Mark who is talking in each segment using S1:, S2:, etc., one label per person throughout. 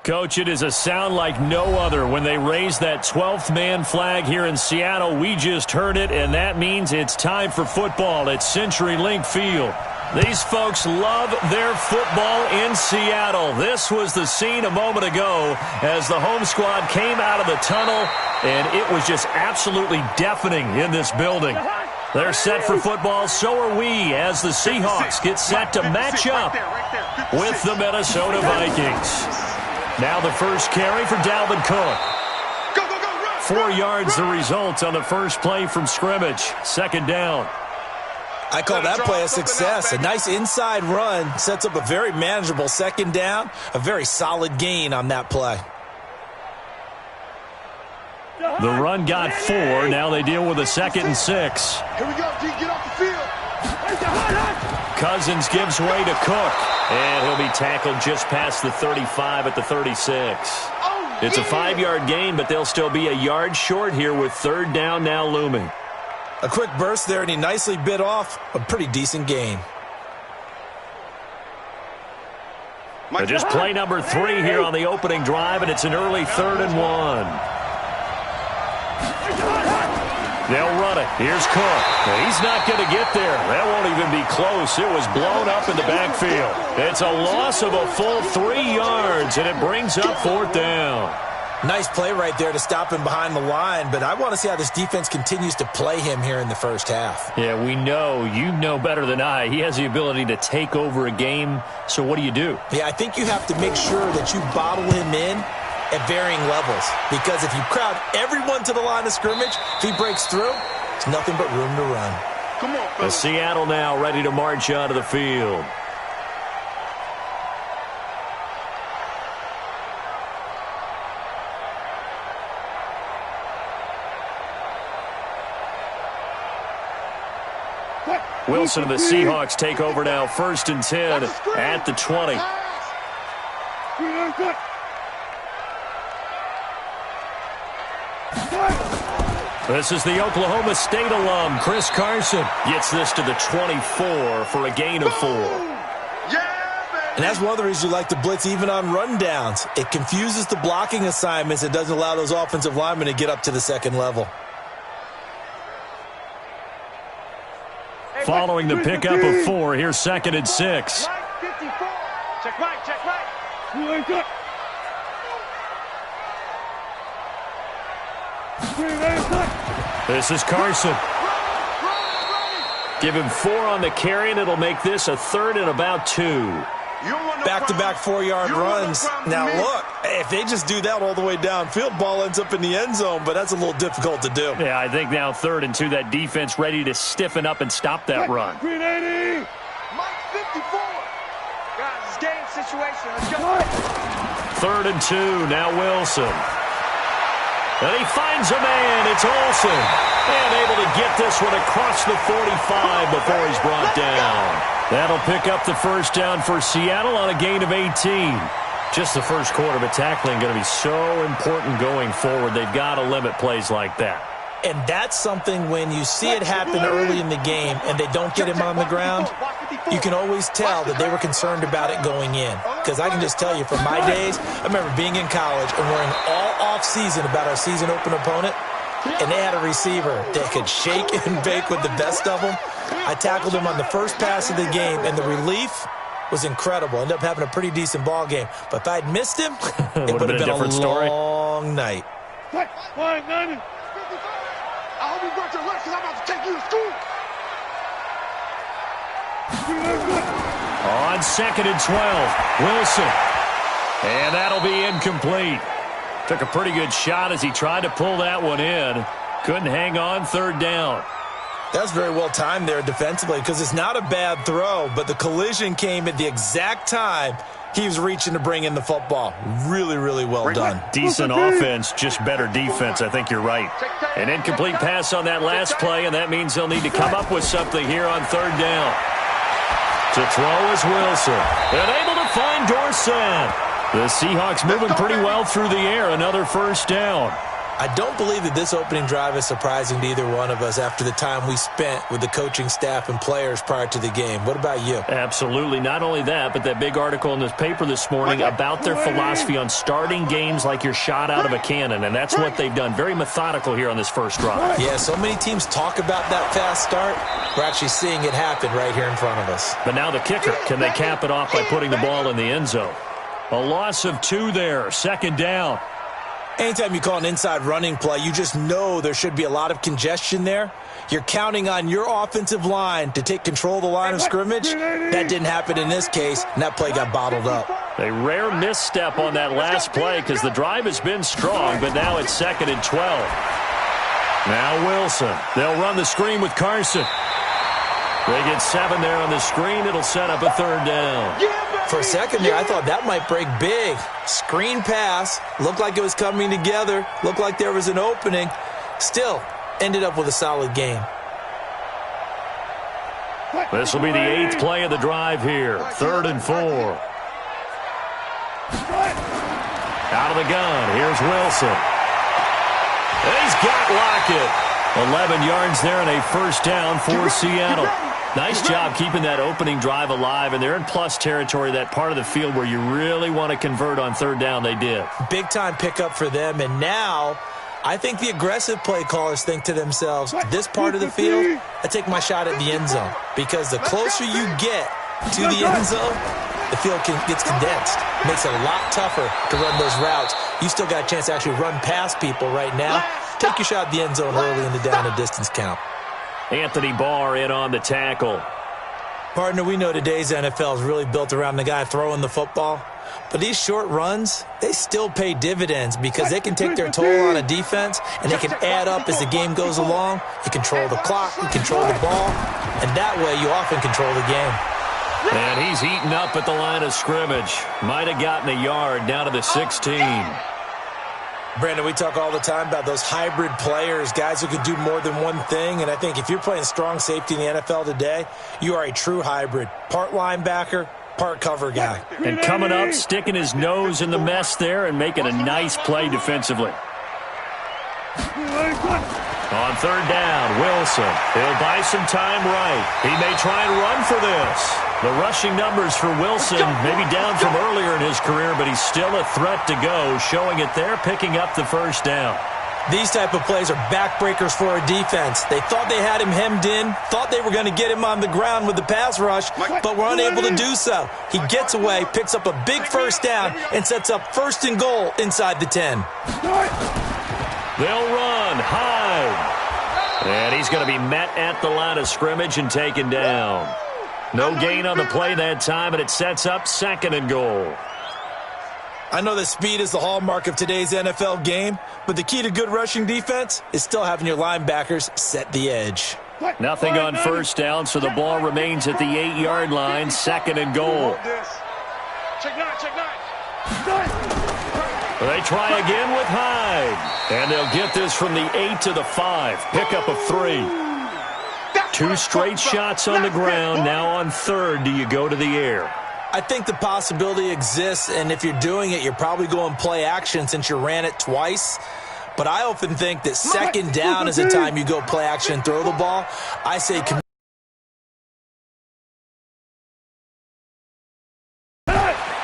S1: Coach, it is a sound like no other when they raise that 12th man flag here in Seattle. We just heard it, and that means it's time for football at CenturyLink Field. These folks love their football in Seattle. This was the scene a moment ago as the home squad came out of the tunnel, and it was just absolutely deafening in this building. They're set for football, so are we, as the Seahawks get set to match up with the Minnesota Vikings. Now the first carry for Dalvin Cook. 4 yards the result on the first play from scrimmage. Second down.
S2: I call that play a success. A nice inside run sets up a very manageable second down. A very solid gain on that play.
S1: The run got 4. Now they deal with a 2nd and 6.
S3: Here we go, D. Get off the field.
S1: Cousins gives way to Cook. And he'll be tackled just past the 35 at the 36. It's a 5-yard gain, but they'll still be a yard short here with third down now looming.
S2: A quick burst there, and he nicely bit off a pretty decent gain.
S1: Just play number 3 here on the opening drive, and it's an early 3rd and 1. They'll run it. Here's Cook. He's not going to get there. That won't even be close. It was blown up in the backfield. It's a loss of a full 3 yards, and it brings up 4th down.
S2: Nice play right there to stop him behind the line, but I want to see how this defense continues to play him here in the first half.
S1: Yeah, we know. You know better than I. He has the ability to take over a game, so what do you do?
S2: Yeah, I think you have to make sure that you bottle him in at varying levels, because if you crowd everyone to the line of scrimmage, if he breaks through, it's nothing but room to run.
S3: Come on, fellas.
S1: Seattle now ready to march onto the field. Wilson and the Seahawks take over now, 1st and 10 at the 20. This is the Oklahoma State alum, Chris Carson. Gets this to the 24 for a gain of 4.
S2: And that's one of the reasons you like to blitz even on rundowns. It confuses the blocking assignments. It doesn't allow those offensive linemen to get up to the second level.
S1: Following the pickup of 4, here's 2nd and 6.
S3: Check right, check right.
S1: This is Carson. Give him 4 on the carry, and it'll make this a 3rd and about 2.
S2: Back-to-back 4-yard runs. Now, look, if they just do that all the way downfield, ball ends up in the end zone, but that's a little difficult to do.
S1: Yeah, I think now 3rd and 2, that defense ready to stiffen up and stop that run.
S3: 380. Mike 54. Guys, it's game situation. Let's go.
S1: 3rd and 2, now Wilson. And he finds a man. It's Olsen. And able to get this one across the 45 before he's brought down. That'll pick up the first down for Seattle on a gain of 18. Just the first quarter, but tackling going to be so important going forward. They've got to limit plays like that.
S2: And that's something when you see it happen early in the game and they don't get him on the ground, you can always tell that they were concerned about it going in. Because I can just tell you from my days, I remember being in college and worrying all off-season about our season open opponent, and they had a receiver that could shake and bake with the best of them. I tackled him on the first pass of the game, and the relief was incredible. Ended up having a pretty decent ball game. But if I'd missed him, it would have been a long night.
S3: I hope you brought your lunch because I'm about to take you to school.
S1: On 2nd and 12, Wilson. And that'll be incomplete. Took a pretty good shot as he tried to pull that one in. Couldn't hang on, 3rd down.
S2: That's very well timed there defensively because it's not a bad throw, but the collision came at the exact time he was reaching to bring in the football. Really, really well done.
S1: Decent offense, just better defense. I think you're right. An incomplete pass on that last play, and that means they'll need to come up with something here on 3rd down. To throw is Wilson. And able to find Dorsett. The Seahawks moving pretty well through the air. Another first down.
S2: I don't believe that this opening drive is surprising to either one of us after the time we spent with the coaching staff and players prior to the game. What about you?
S1: Absolutely. Not only that, but that big article in this paper this morning about their philosophy on starting games like you're shot out of a cannon, and that's what they've done. Very methodical here on this first drive.
S2: Yeah, so many teams talk about that fast start. We're actually seeing it happen right here in front of us.
S1: But now the kicker. Can they cap it off by putting the ball in the end zone? A loss of 2 there. Second down.
S2: Anytime you call an inside running play, you just know there should be a lot of congestion there. You're counting on your offensive line to take control of the line of scrimmage. That didn't happen in this case, and that play got bottled up.
S1: A rare misstep on that last play because the drive has been strong, but now it's 2nd and 12. Now Wilson. They'll run the screen with Carson. They get 7 there on the screen. It'll set up a 3rd down.
S2: For a second there, I thought that might break big. Screen pass. Looked like it was coming together. Looked like there was an opening. Still, ended up with a solid game.
S1: This will be the 8th play of the drive here. 3rd and 4. Out of the gun. Here's Wilson. He's got Lockett. 11 yards there and a 1st down for Seattle. Nice job keeping that opening drive alive, and they're in plus territory, that part of the field where you really want to convert on 3rd down. They did.
S2: Big-time pickup for them, and now I think the aggressive play callers think to themselves, this part of the field, I take my shot at the end zone, because the closer you get to the end zone, the field gets condensed. Makes it a lot tougher to run those routes. You still got a chance to actually run past people right now. Take your shot at the end zone early in the down and distance count.
S1: Anthony Barr in on the tackle.
S2: Partner, we know today's NFL is really built around the guy throwing the football. But these short runs, they still pay dividends because they can take their toll on a defense and they can add up as the game goes along. You control the clock, you control the ball, and that way you often control the game.
S1: And he's eaten up at the line of scrimmage. Might have gotten a yard down to the 16.
S2: Brandon, we talk all the time about those hybrid players, guys who could do more than one thing. And I think if you're playing strong safety in the NFL today, you are a true hybrid. Part linebacker, part cover guy.
S1: And coming up, sticking his nose in the mess there and making a nice play defensively. On 3rd down, Wilson. He'll buy some time right. He may try and run for this. The rushing numbers for Wilson maybe down from earlier in his career, but he's still a threat to go, showing it there, picking up the 1st down.
S2: These type of plays are backbreakers for a defense. They thought they had him hemmed in, thought they were going to get him on the ground with the pass rush, but were unable to do so. He gets away, picks up a big 1st down, and sets up 1st and goal inside the 10.
S1: They'll run. Hyde. And he's going to be met at the line of scrimmage and taken down. No gain on the play that time, and it sets up 2nd and goal.
S2: I know that speed is the hallmark of today's NFL game, but the key to good rushing defense is still having your linebackers set the edge.
S1: Nothing on 1st down, so the ball remains at the 8-yard line, 2nd and goal.
S3: Check 9, check 9.
S1: They try again with Hyde, and they'll get this from the 8 to the 5. Pickup of 3. 2 straight shots on the ground. Now on 3rd, do you go to the air?
S2: I think the possibility exists, and if you're doing it, you're probably going play action since you ran it twice. But I often think that 2nd down is the time you go play action and throw the ball. I say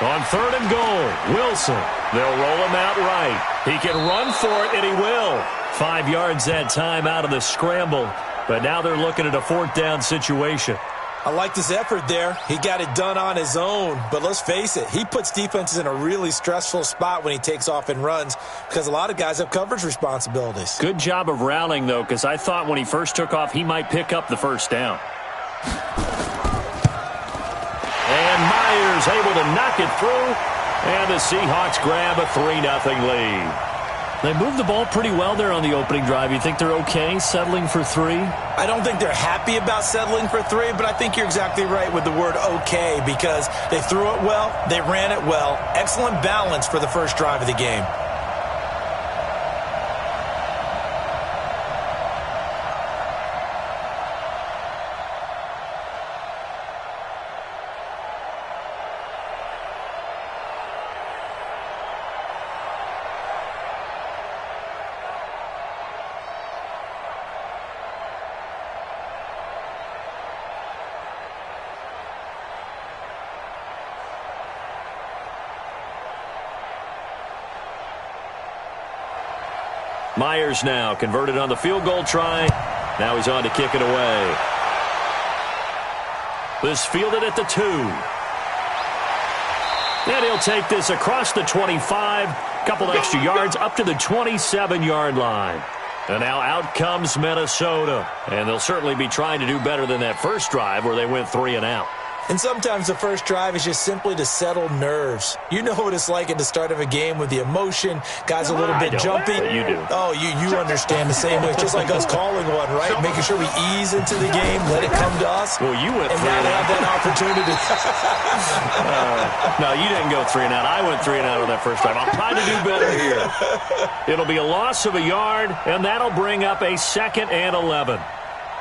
S2: on
S1: 3rd and goal, Wilson. They'll roll him out right. He can run for it, and he will. 5 yards that time out of the scramble. But now they're looking at a 4th down situation.
S2: I like this effort there. He got it done on his own. But let's face it, he puts defenses in a really stressful spot when he takes off and runs because a lot of guys have coverage responsibilities.
S1: Good job of rallying, though, because I thought when he first took off, he might pick up the 1st down. And Myers able to knock it through. And the Seahawks grab a 3-0 lead. They moved the ball pretty well there on the opening drive. You think they're okay settling for 3?
S2: I don't think they're happy about settling for 3, but I think you're exactly right with the word okay because they threw it well, they ran it well. Excellent balance for the first drive of the game.
S1: Myers now converted on the field goal try. Now he's on to kick it away. This fielded at the 2. And he'll take this across the 25. Couple extra yards up to the 27-yard line. And now out comes Minnesota. And they'll certainly be trying to do better than that first drive where they went 3 and out.
S2: And sometimes the first drive is just simply to settle nerves. You know what it's like at the start of a game with the emotion. Guys a little bit jumpy.
S1: You do.
S2: Oh, you understand the same way. It's just like us calling one, right? Making sure we ease into the game, let it come to us.
S1: Well, you went 3
S2: and now
S1: and out.
S2: have that opportunity.
S1: No, you didn't go 3 and out. I went 3 and out on that first drive. I'll try to do better here. It'll be a loss of a yard, and that'll bring up a 2nd and 11.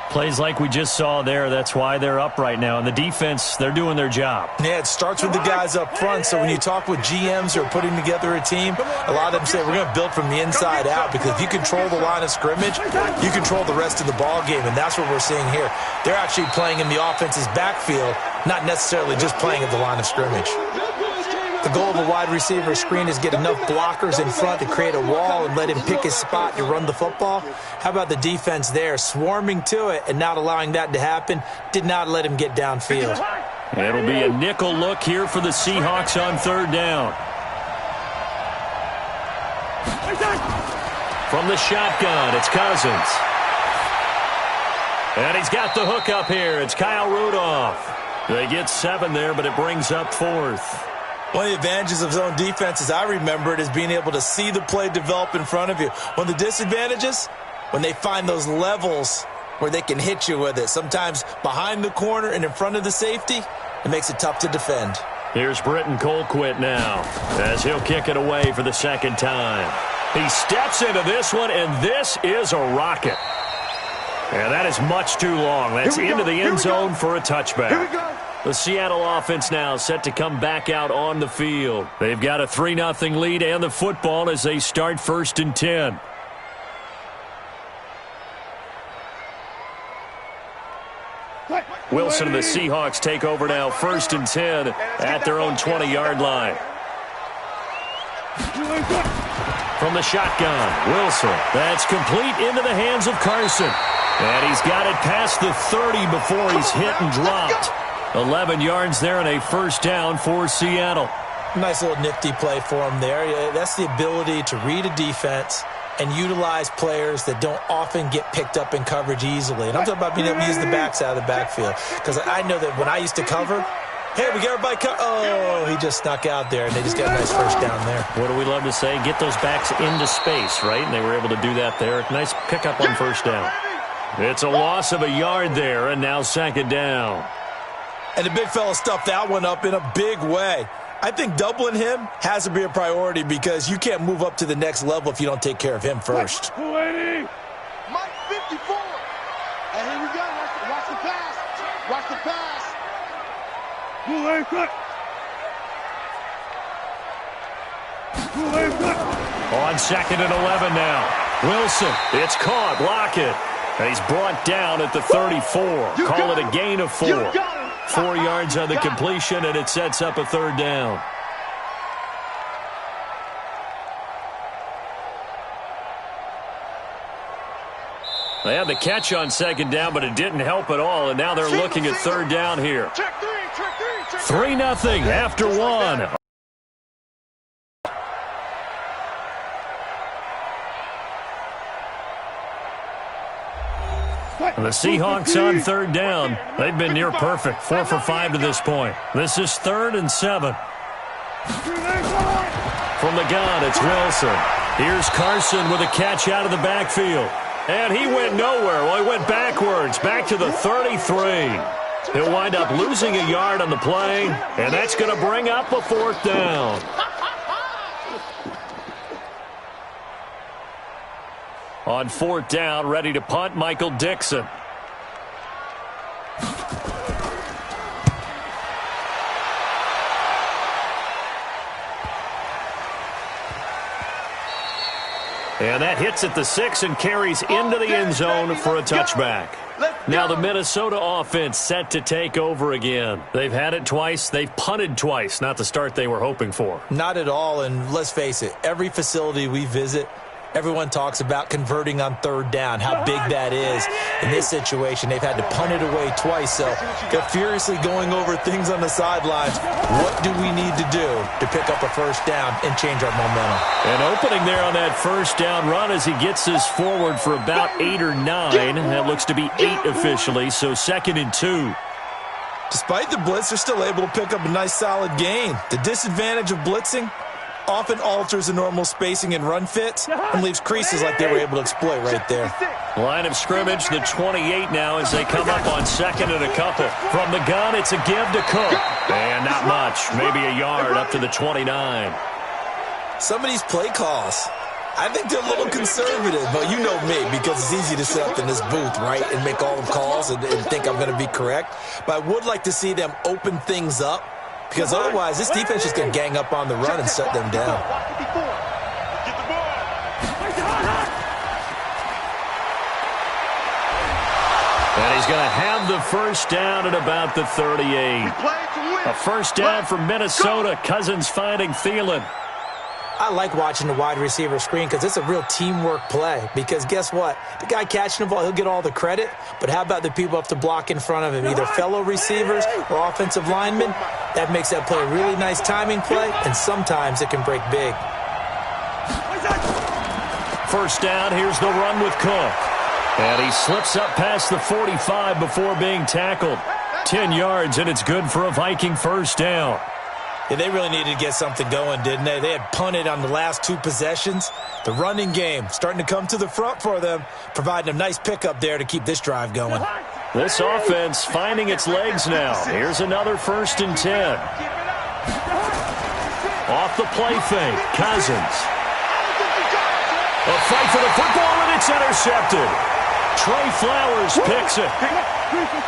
S4: Plays like we just saw there. That's why they're up right now. And the defense, they're doing their job.
S2: Yeah, it starts with the guys up front. So when you talk with GMs who are putting together a team, a lot of them say we're going to build from the inside out, because if you control the line of scrimmage, you control the rest of the ball game, and that's what we're seeing here. They're actually playing in the offense's backfield, not necessarily just playing at the line of scrimmage. The goal of a wide receiver screen is get enough blockers in front to create a wall and let him pick his spot to run the football. How about the defense there, swarming to it and not allowing that to happen? Did not let him get downfield.
S1: It'll be a nickel look here for the Seahawks on 3rd down. From the shotgun, it's Cousins. And he's got the hook up here. It's Kyle Rudolph. They get 7 there, but it brings up 4th.
S2: One of the advantages of zone defense, as I remember it, is being able to see the play develop in front of you. One of the disadvantages, when they find those levels where they can hit you with it. Sometimes behind the corner and in front of the safety, it makes it tough to defend.
S1: Here's Britton Colquitt now as he'll kick it away for the 2nd time. He steps into this one, and this is a rocket. And that is much too long. That's into the end zone for a touchback.
S3: Here we go.
S1: The Seattle offense now set to come back out on the field. They've got a 3-0 lead and the football as they start 1st and 10. Wilson and the Seahawks take over now 1st and 10 at their own 20-yard line. From the shotgun, Wilson. That's complete into the hands of Carson. And he's got it past the 30 before he's hit and dropped. 11 yards there and a 1st down for Seattle.
S2: Nice little nifty play for him there. That's the ability to read a defense and utilize players that don't often get picked up in coverage easily. And I'm talking about being able to use the backs out of the backfield. Because I know that when I used to cover, hey, we got everybody oh, he just snuck out there, and they just got a nice 1st down there.
S1: What do we love to say? Get those backs into space, right? And they were able to do that there. Nice pickup on 1st down. It's a loss of a yard there, and now 2nd down.
S2: And the big fella stuffed that one up in a big way. I think doubling him has to be a priority, because you can't move up to the next level if you don't take care of him first.
S3: Mike 54. And here we go. Watch the pass. Watch the pass.
S1: On 2nd and 11 now. Wilson, it's caught. Block it. And he's brought down at the 34. Call it a gain of 4. 4 yards on the completion, and it sets up a 3rd down. They had the catch on 2nd down, but it didn't help at all, and now they're looking at 3rd down here. 3-0 after 1. The Seahawks on 3rd down. They've been near perfect. 4 for 5 to this point. This is 3rd and 7. From the gun, it's Wilson. Here's Carson with a catch out of the backfield. And he went nowhere. Well, he went backwards, back to the 33. He'll wind up losing a yard on the play, and that's going to bring up a 4th down. On 4th down, ready to punt, Michael Dixon. And that hits at the 6 and carries into the end zone for a touchback. Now the Minnesota offense set to take over again. They've had it twice. They've punted twice. Not the start they were hoping for.
S2: Not at all, and let's face it, every facility we visit, Everyone talks about converting on third down, how big that is. In this situation, they've had to punt it away twice, so they're furiously going over things on the sidelines. What do we need to do to pick up a first down and change our momentum?
S1: An opening there on that first down run as he gets this forward for about 8 or 9. That looks to be 8 officially, so 2nd and 2.
S2: Despite the blitz, they're still able to pick up a nice solid gain. The disadvantage of blitzing often alters the normal spacing and run fits and leaves creases like they were able to exploit right there.
S1: Line of scrimmage, the 28 now as they come up on 2nd and a couple. From the gun, it's a give to Cook. And not much, maybe a yard up to the 29.
S2: Some of these play calls, I think they're a little conservative, but you know me, because it's easy to sit up in this booth, right, and make all the calls and think I'm going to be correct. But I would like to see them open things up, because otherwise this defense is going to gang up on the run and shut them down.
S1: And he's going to have the first down at about the 38. A first down for Minnesota. Cousins finding Thielen.
S2: I like watching the wide receiver screen because it's a real teamwork play. Because guess what? The guy catching the ball, he'll get all the credit. But how about the people up to block in front of him, either fellow receivers or offensive linemen? That makes that play a really nice timing play, and sometimes it can break big.
S1: First down, here's the run with Cook. And he slips up past the 45 before being tackled. 10 yards, and it's good for a Viking first down.
S2: Yeah, they really needed to get something going, didn't they? They had punted on the last 2 possessions. The running game starting to come to the front for them, providing a nice pickup there to keep this drive going.
S1: This offense finding its legs now. Here's another 1st and 10. Off the play fake, Cousins. A fight for the football, and it's intercepted. Trey Flowers picks it.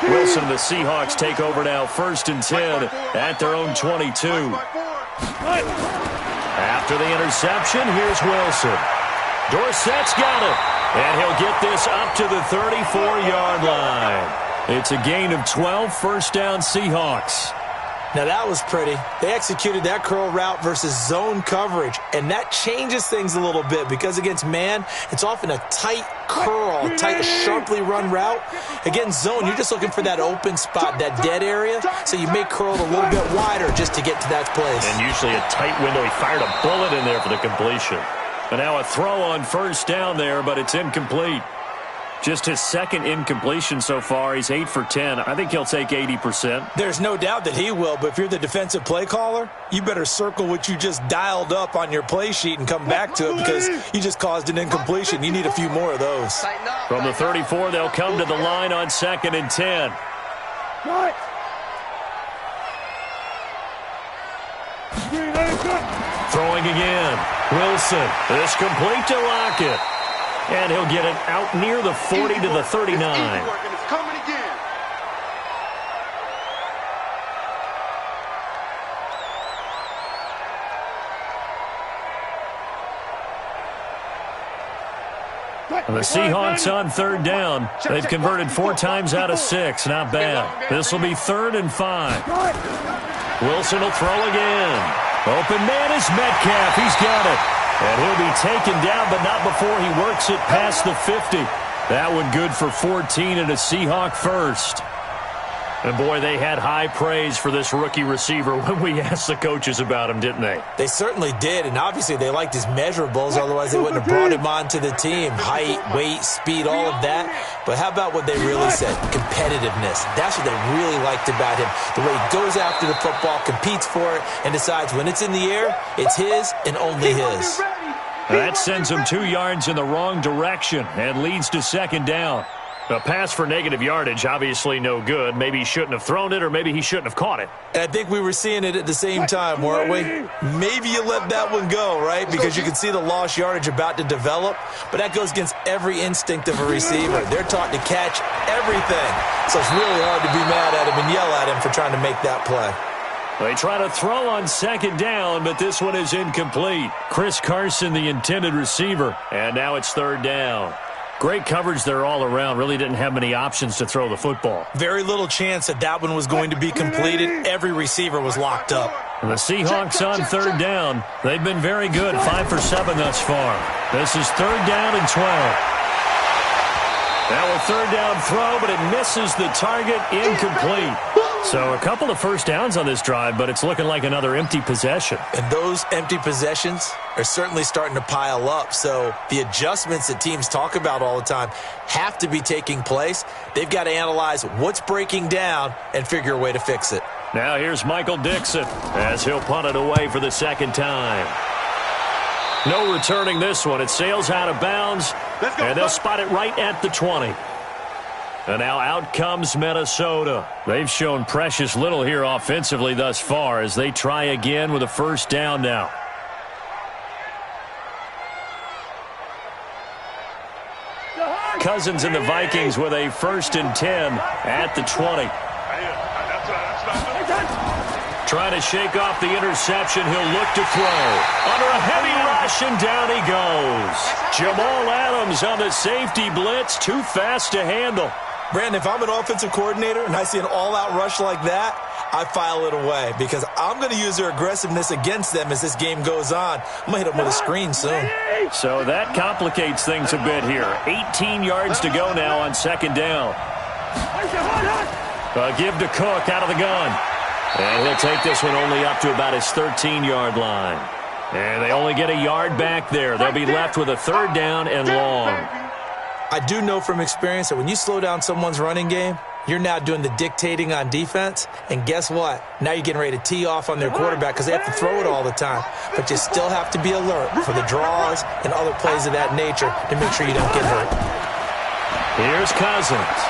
S1: Wilson and the Seahawks take over now, 1st and 10 at their own 22. After the interception, here's Wilson. Dorsett's got it, and he'll get this up to the 34-yard line. It's a gain of 12, first down Seahawks.
S2: Now that was pretty. They executed that curl route versus zone coverage, and that changes things a little bit because against man, it's often a tight curl, tight, sharply run route. Against zone, you're just looking for that open spot, that dead area, so you may curl it a little bit wider just to get to that place.
S1: And usually a tight window. He fired a bullet in there for the completion. And now a throw on first down there, but it's incomplete. Just his 2nd incompletion so far. He's 8 for 10. I think he'll take 80%.
S2: There's no doubt that he will, but if you're the defensive play caller, you better circle what you just dialed up on your play sheet and come back to it because you just caused an incompletion. You need a few more of those.
S1: From the 34, they'll come to the line on 2nd and 10. Throwing again. Wilson. This complete to Lockett. And he'll get it out near the 40 to the 39. The Seahawks on 3rd down. They've converted 4 times out of 6. Not bad. This will be 3rd and 5. Wilson will throw again. Open man is Metcalf. He's got it. And he'll be taken down, but not before he works it past the 50. That one good for 14 and a Seahawk first. And, boy, they had high praise for this rookie receiver when we asked the coaches about him, didn't they?
S2: They certainly did, and obviously they liked his measurables, otherwise they wouldn't have brought him onto the team. Height, weight, speed, all of that. But how about what they really said? Competitiveness. That's what they really liked about him. The way he goes after the football, competes for it, and decides when it's in the air, it's his and only his.
S1: That sends him 2 yards in the wrong direction and leads to 2nd down. A pass for negative yardage, obviously no good. Maybe he shouldn't have thrown it, or maybe he shouldn't have caught it.
S2: And I think we were seeing it at the same time, weren't we? Maybe you let that one go, right? Because you can see the lost yardage about to develop. But that goes against every instinct of a receiver. They're taught to catch everything. So it's really hard to be mad at him and yell at him for trying to make that play.
S1: They try to throw on 2nd down, but this one is incomplete. Chris Carson, the intended receiver, and now it's 3rd down. Great coverage there all around. Really didn't have many options to throw the football.
S2: Very little chance that one was going to be completed. Every receiver was locked up.
S1: And the Seahawks on third down. They've been very good, 5 for 7 thus far. This is third down and 12. Now a third down throw, but it misses the target, incomplete. So a couple of first downs on this drive, but it's looking like another empty possession.
S2: And those empty possessions are certainly starting to pile up. So the adjustments that teams talk about all the time have to be taking place. They've got to analyze what's breaking down and figure a way to fix it.
S1: Now here's Michael Dixon as he'll punt it away for the second time. No returning this one. It sails out of bounds, and they'll spot it right at the 20. And now out comes Minnesota. They've shown precious little here offensively thus far as they try again with a first down now. Cousins and the Vikings with a 1st and 10 at the 20. Trying to shake off the interception. He'll look to throw. Under a heavy rush, and down he goes. Jamal Adams on the safety blitz. Too fast to handle.
S2: Brandon, if I'm an offensive coordinator and I see an all-out rush like that, I file it away because I'm going to use their aggressiveness against them as this game goes on. I'm going to hit them with a screen soon.
S1: So that complicates things a bit here. 18 yards to go now on second down. Give to Cook out of the gun. And he'll take this one only up to about his 13-yard line. And they only get a yard back there. They'll be left with a third down and long.
S2: I do know from experience that when you slow down someone's running game, you're now doing the dictating on defense. And guess what? Now you're getting ready to tee off on their quarterback because they have to throw it all the time. But you still have to be alert for the draws and other plays of that nature to make sure you don't get hurt.
S1: Here's Cousins.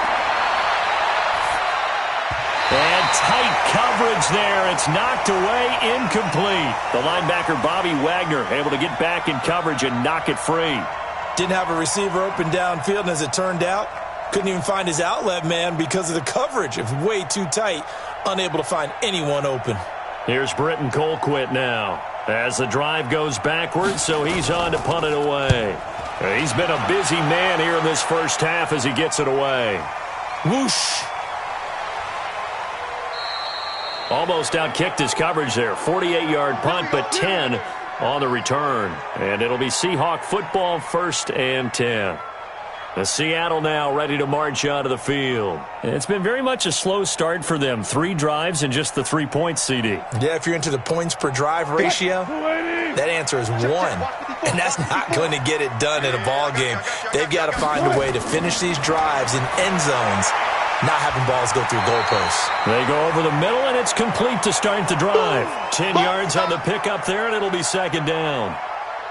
S1: And tight coverage there. It's knocked away, incomplete. The linebacker, Bobby Wagner, able to get back in coverage and knock it free.
S2: Didn't have a receiver open downfield, and as it turned out, couldn't even find his outlet man because of the coverage. It was way too tight, unable to find anyone open.
S1: Here's Britton Colquitt now as the drive goes backwards, so he's on to punt it away. He's been a busy man here in this first half as he gets it away.
S2: Whoosh.
S1: Almost outkicked his coverage there. 48-yard punt, but 10 on the return. And it'll be Seahawk football, 1st and 10. The Seattle now ready to march onto the field. It's been very much a slow start for them. 3 drives and just the 3 points, CD.
S2: Yeah, if you're into the points per drive ratio, that answer is 1. And that's not going to get it done in a ball game. They've got to find a way to finish these drives in end zones, not having balls go through goalposts.
S1: They go over the middle, and it's complete to start the drive. 10 yards on the pickup there, and it'll be second down.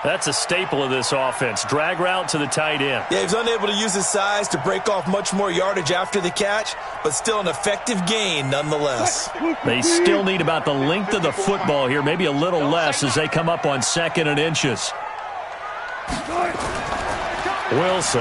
S1: That's a staple of this offense. Drag route to the tight end.
S2: Yeah, he's unable to use his size to break off much more yardage after the catch, but still an effective gain nonetheless.
S1: They still need about the length of the football here, maybe a little less as they come up on 2nd and inches. Wilson.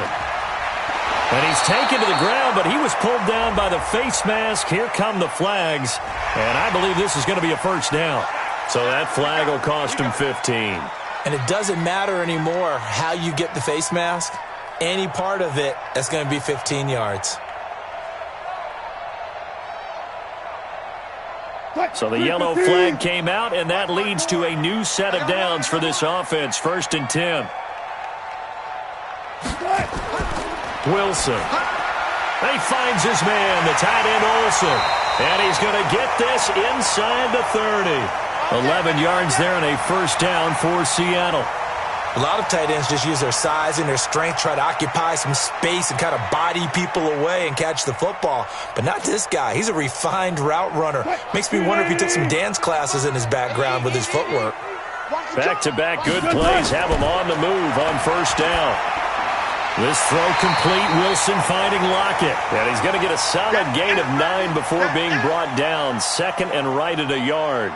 S1: And he's taken to the ground, but he was pulled down by the face mask. Here come the flags, and I believe this is going to be a first down. So that flag will cost him 15.
S2: And it doesn't matter anymore how you get the face mask. Any part of it, that's going to be 15 yards.
S1: So the yellow flag came out, and that leads to a new set of downs for this offense. 1st and 10. Wilson. He finds his man, the tight end Olsen. And he's going to get this inside the 30. 11 yards there and a first down for Seattle.
S2: A lot of tight ends just use their size and their strength, try to occupy some space and kind of body people away and catch the football. But not this guy. He's a refined route runner. Makes me wonder if he took some dance classes in his background with his footwork.
S1: Back-to-back good plays have him on the move on first down. This throw complete. Wilson finding Lockett. And he's going to get a solid gain of 9 before being brought down. 2nd and right at a yard.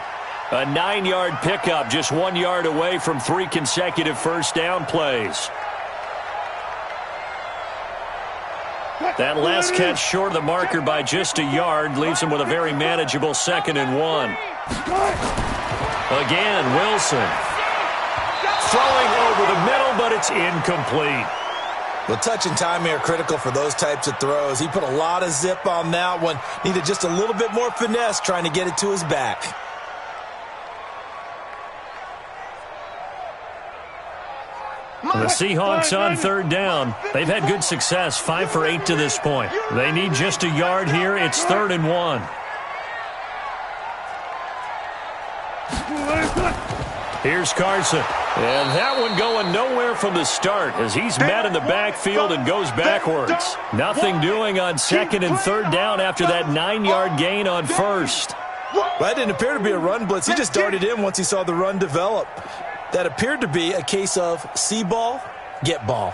S1: A 9-yard pickup, just 1 yard away from 3 consecutive first down plays. That last catch short of the marker by just a yard leaves him with a very manageable 2nd and 1. Again, Wilson. Throwing over the middle, but it's incomplete.
S2: Well, touch and timing are critical for those types of throws. He put a lot of zip on that one. Needed just a little bit more finesse trying to get it to his back.
S1: The Seahawks on third down. They've had good success, 5 for 8 to this point. They need just a yard here. It's 3rd and 1. Here's Carson. And that one going nowhere from the start as he's met in the backfield and goes backwards. Nothing doing on 2nd and 3rd down after that 9-yard gain on 1st.
S2: Well, that didn't appear to be a run blitz. He just darted in once he saw the run develop. That appeared to be a case of see ball, get ball.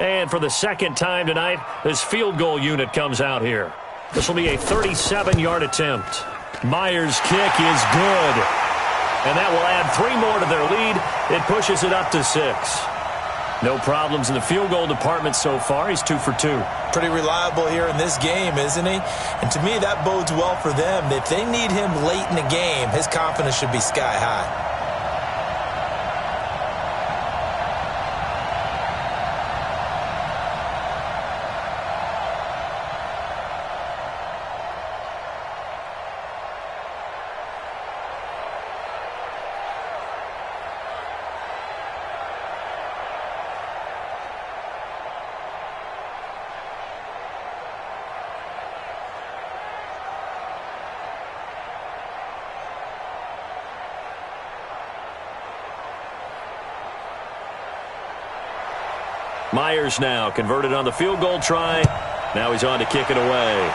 S1: And for the second time tonight, this field goal unit comes out here. This will be a 37-yard attempt. Myers' kick is good. And that will add 3 more to their lead. It pushes it up to 6. No problems in the field goal department so far. He's 2 for 2.
S2: Pretty reliable here in this game, isn't he? And to me, that bodes well for them. If they need him late in the game, his confidence should be sky high.
S1: Myers now converted on the field goal try. Now he's on to kick it away.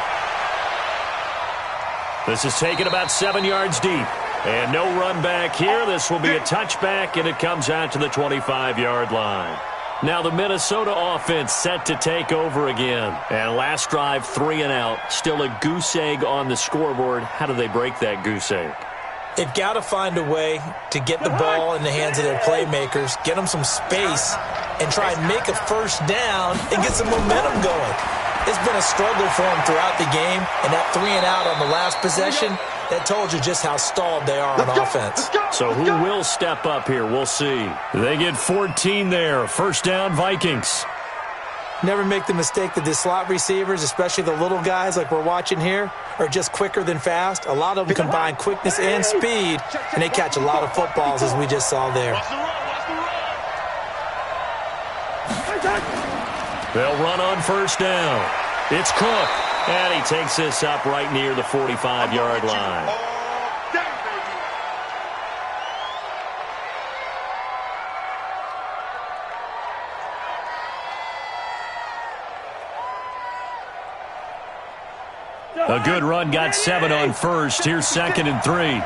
S1: This is taken about 7 yards deep. And no run back here. This will be a touchback, and it comes out to the 25-yard line. Now the Minnesota offense set to take over again. And last drive, 3 and out. Still a goose egg on the scoreboard. How do they break that goose egg?
S2: They've got to find a way to get the ball in the hands of their playmakers, get them some space, and try and make a first down and get some momentum going. It's been a struggle for them throughout the game, and that 3 and out on the last possession, that told you just how stalled they are on offense.
S1: So who will step up here? We'll see. They get 14 there. First down, Vikings.
S2: Never make the mistake that the slot receivers, especially the little guys like we're watching here, are just quicker than fast. A lot of them combine quickness and speed, and they catch a lot of footballs, as we just saw there.
S1: They'll run on first down. It's Cook, and he takes this up right near the 45-yard line. A good run, got 7 on first. Here's 2nd and 3.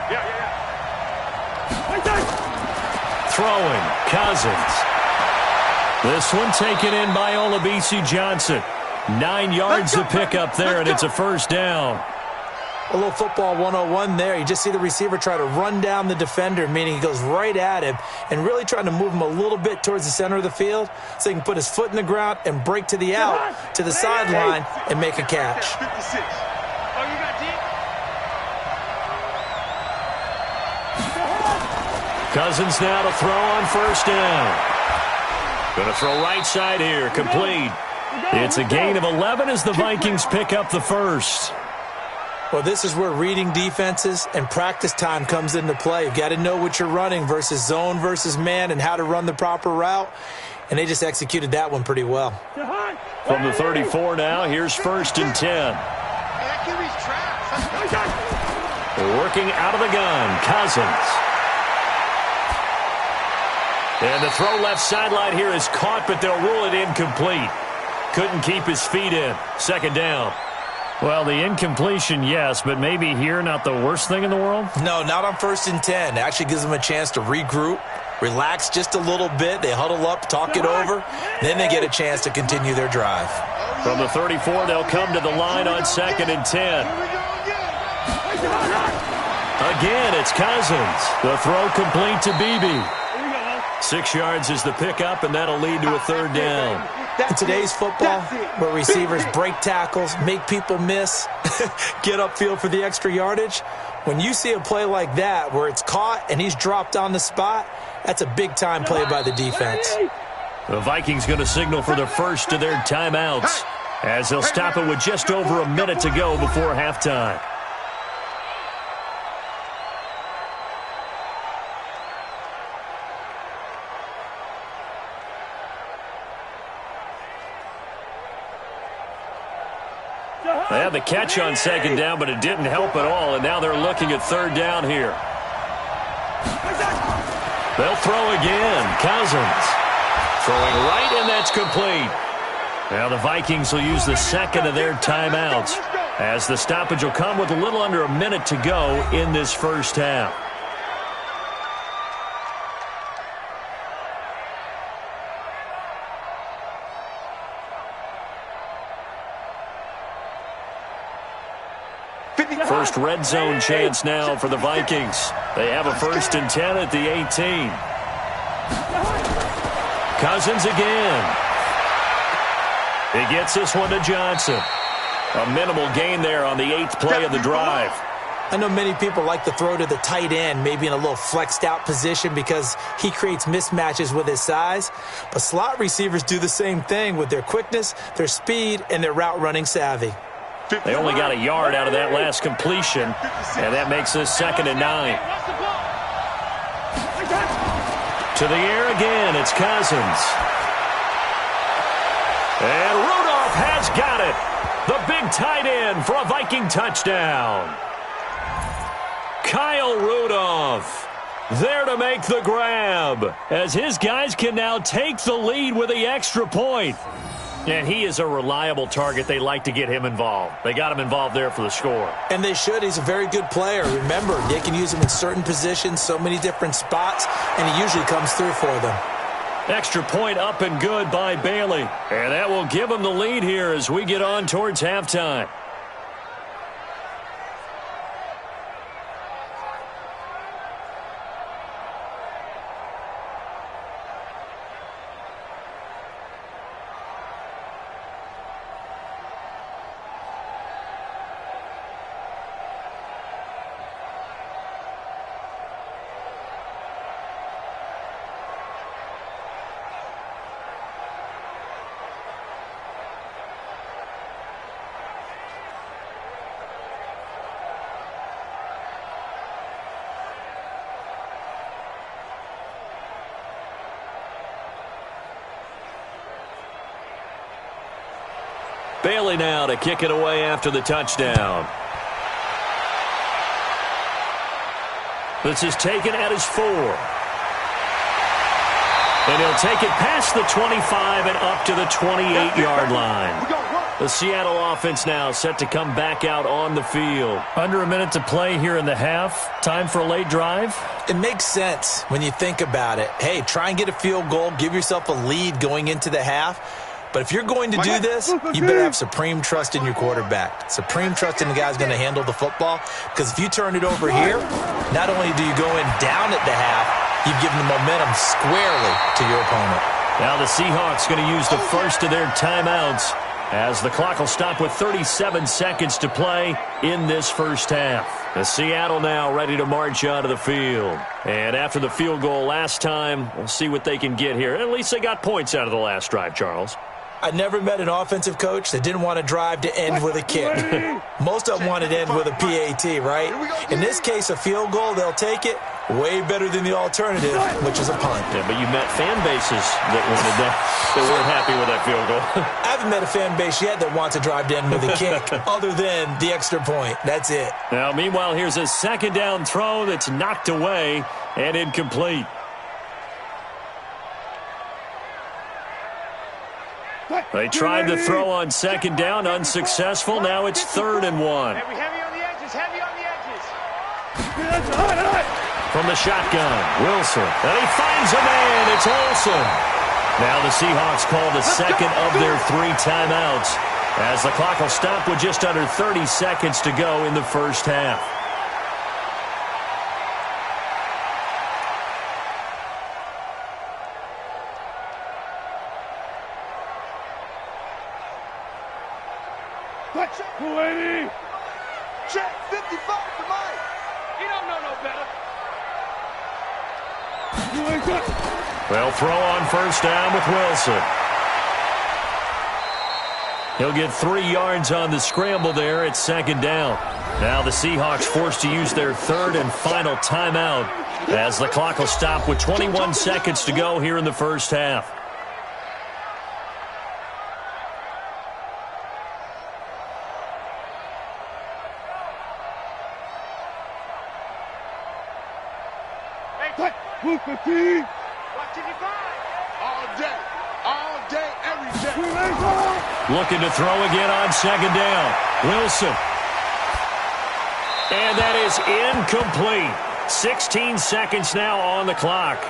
S1: Throwing, Cousins. This one taken in by Olabisi Johnson. 9 yards to pick up there, and it's a first down.
S2: A little football 101 there. You just see the receiver try to run down the defender, meaning he goes right at him and really trying to move him a little bit towards the center of the field so he can put his foot in the ground and break to the out, to the sideline, and make a catch.
S1: Cousins now to throw on first down. Going to throw right side here, complete. It's a gain of 11 as the Vikings pick up the first.
S2: Well, this is where reading defenses and practice time comes into play. You've got to know what you're running versus zone versus man and how to run the proper route. And they just executed that one pretty well.
S1: From the 34 now, here's 1st and 10. Working out of the gun, Cousins. And the throw left sideline here is caught, but they'll rule it incomplete. Couldn't keep his feet in. 2nd down.
S4: Well, the incompletion, yes, but maybe here not the worst thing in the world?
S2: No, not on 1st and 10. It actually gives them a chance to regroup, relax just a little bit. They huddle up, talk it over. Then they get a chance to continue their drive.
S1: From the 34, they'll come to the line on 2nd and 10. Again, it's Cousins. The throw complete to Beebe. 6 yards is the pickup, and that'll lead to a 3rd down.
S2: In today's football, where receivers break tackles, make people miss, get upfield for the extra yardage, when you see a play like that where it's caught and he's dropped on the spot, that's a big-time play by the defense.
S1: The Vikings going to signal for the first of their timeouts as they'll stop it with just over a minute to go before halftime. They had the catch on second down, but it didn't help at all, and now they're looking at third down here. They'll throw again. Cousins throwing right, and that's complete. Now the Vikings will use the second of their timeouts as the stoppage will come with a little under a minute to go in this first half. First red zone chance now for the Vikings. They have a 1st and 10 at the 18. Cousins again. He gets this one to Johnson. A minimal gain there on the 8th play of the drive.
S2: I know many people like to throw to the tight end, maybe in a little flexed out position because he creates mismatches with his size. But slot receivers do the same thing with their quickness, their speed, and their route running savvy.
S1: They only got a yard out of that last completion, and that makes this 2nd and 9. To the air again, it's Cousins. And Rudolph has got it. The big tight end for a Viking touchdown. Kyle Rudolph there to make the grab, as his guys can now take the lead with the extra point. And he is a reliable target. They like to get him involved. They got him involved there for the score.
S2: And they should. He's a very good player. Remember, they can use him in certain positions, so many different spots, and he usually comes through for them.
S1: Extra point up and good by Bailey. And that will give them the lead here as we get on towards halftime. Bailey now to kick it away after the touchdown. This is taken at his 4. And he'll take it past the 25 and up to the 28-yard line. The Seattle offense now set to come back out on the field.
S4: Under a minute to play here in the half. Time for a late drive.
S2: It makes sense when you think about it. Hey, try and get a field goal. Give yourself a lead going into the half. But if you're going to do this, you better have supreme trust in your quarterback. Supreme trust in the guy's going to handle the football. Because if you turn it over here, not only do you go in down at the half, you've given the momentum squarely to your opponent.
S1: Now the Seahawks going to use the first of their timeouts as the clock will stop with 37 seconds to play in this first half. The Seattle now ready to march onto the field. And after the field goal last time, we'll see what they can get here. At least they got points out of the last drive, Charles.
S2: I never met an offensive coach that didn't want to drive to end with a kick. Most of them wanted to end with a PAT, right? In this case, a field goal, they'll take it. Way better than the alternative, which is a punt.
S1: Yeah, but you met fan bases that wanted that, that weren't happy with that field goal.
S2: I haven't met a fan base yet that wants to drive to end with a kick, other than the extra point. That's it.
S1: Now, meanwhile, here's a second down throw that's knocked away and incomplete. They tried to throw on second down, unsuccessful. Now it's 3rd and 1.
S3: Heavy on the edges, heavy on the edges.
S1: From the shotgun, Wilson. And he finds a man. It's Olsen. Now the Seahawks call the second of their 3 timeouts as the clock will stop with just under 30 seconds to go in the first half.
S3: Lady. Check 55 for Mike. You don't know no better. You ain't got
S1: They'll throw on first down with Wilson. He'll get 3 yards on the scramble there at second down. Now the Seahawks forced to use their third and final timeout as the clock will stop with 21 seconds to go here in the first half.
S3: All day, every day.
S1: Looking to throw again on second down. Wilson. And that is incomplete. 16 seconds now on the clock.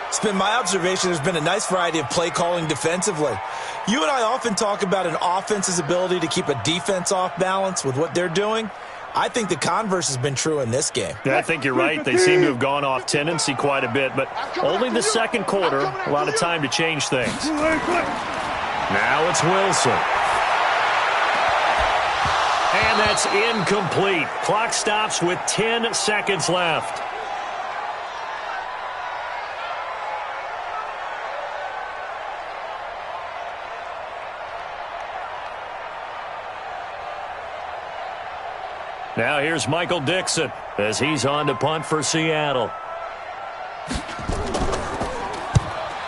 S2: It's been my observation there's been a nice variety of play calling defensively. You and I often talk about an offense's ability to keep a defense off balance with what they're doing. I think the converse has been true in this game.
S1: Yeah, I think you're right. They seem to have gone off tendency quite a bit, but only the second quarter. A lot of time to change things. Now it's Wilson. And that's incomplete. Clock stops with 10 seconds left. Now here's Michael Dixon as he's on to punt for Seattle.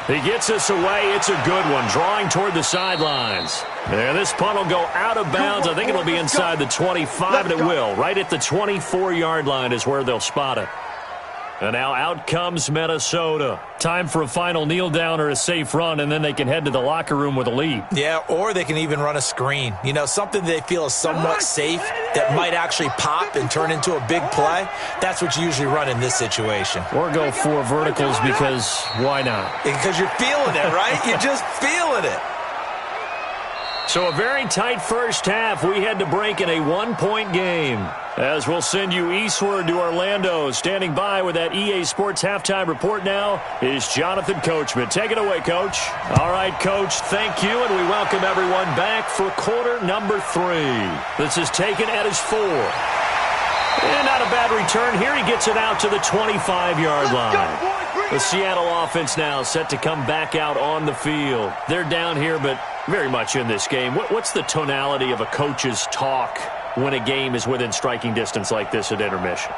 S1: He gets us away. It's a good one, drawing toward the sidelines. And this punt will go out of bounds. I think it'll be inside the 25, and it will. Right at the 24-yard line is where they'll spot it. And now out comes Minnesota. Time for a final kneel down or a safe run, and then they can head to the locker room with a lead.
S2: Yeah, or they can even run a screen. You know, something they feel is somewhat safe that might actually pop and turn into a big play. That's what you usually run in this situation.
S1: Or go 4 verticals because why not?
S2: Because you're feeling it, right? You're just feeling it.
S1: So a very tight first half. We had to break in a 1-point game. As we'll send you eastward to Orlando. Standing by with that EA Sports halftime report now is Jonathan Coachman. Take it away, Coach. All right, Coach, thank you, and we welcome everyone back for quarter number 3. This is taken at his 4. And not a bad return here. He gets it out to the 25-yard line. The Seattle offense now set to come back out on the field. They're down here, but very much in this game. What's the tonality of a coach's talk when a game is within striking distance like this at intermission?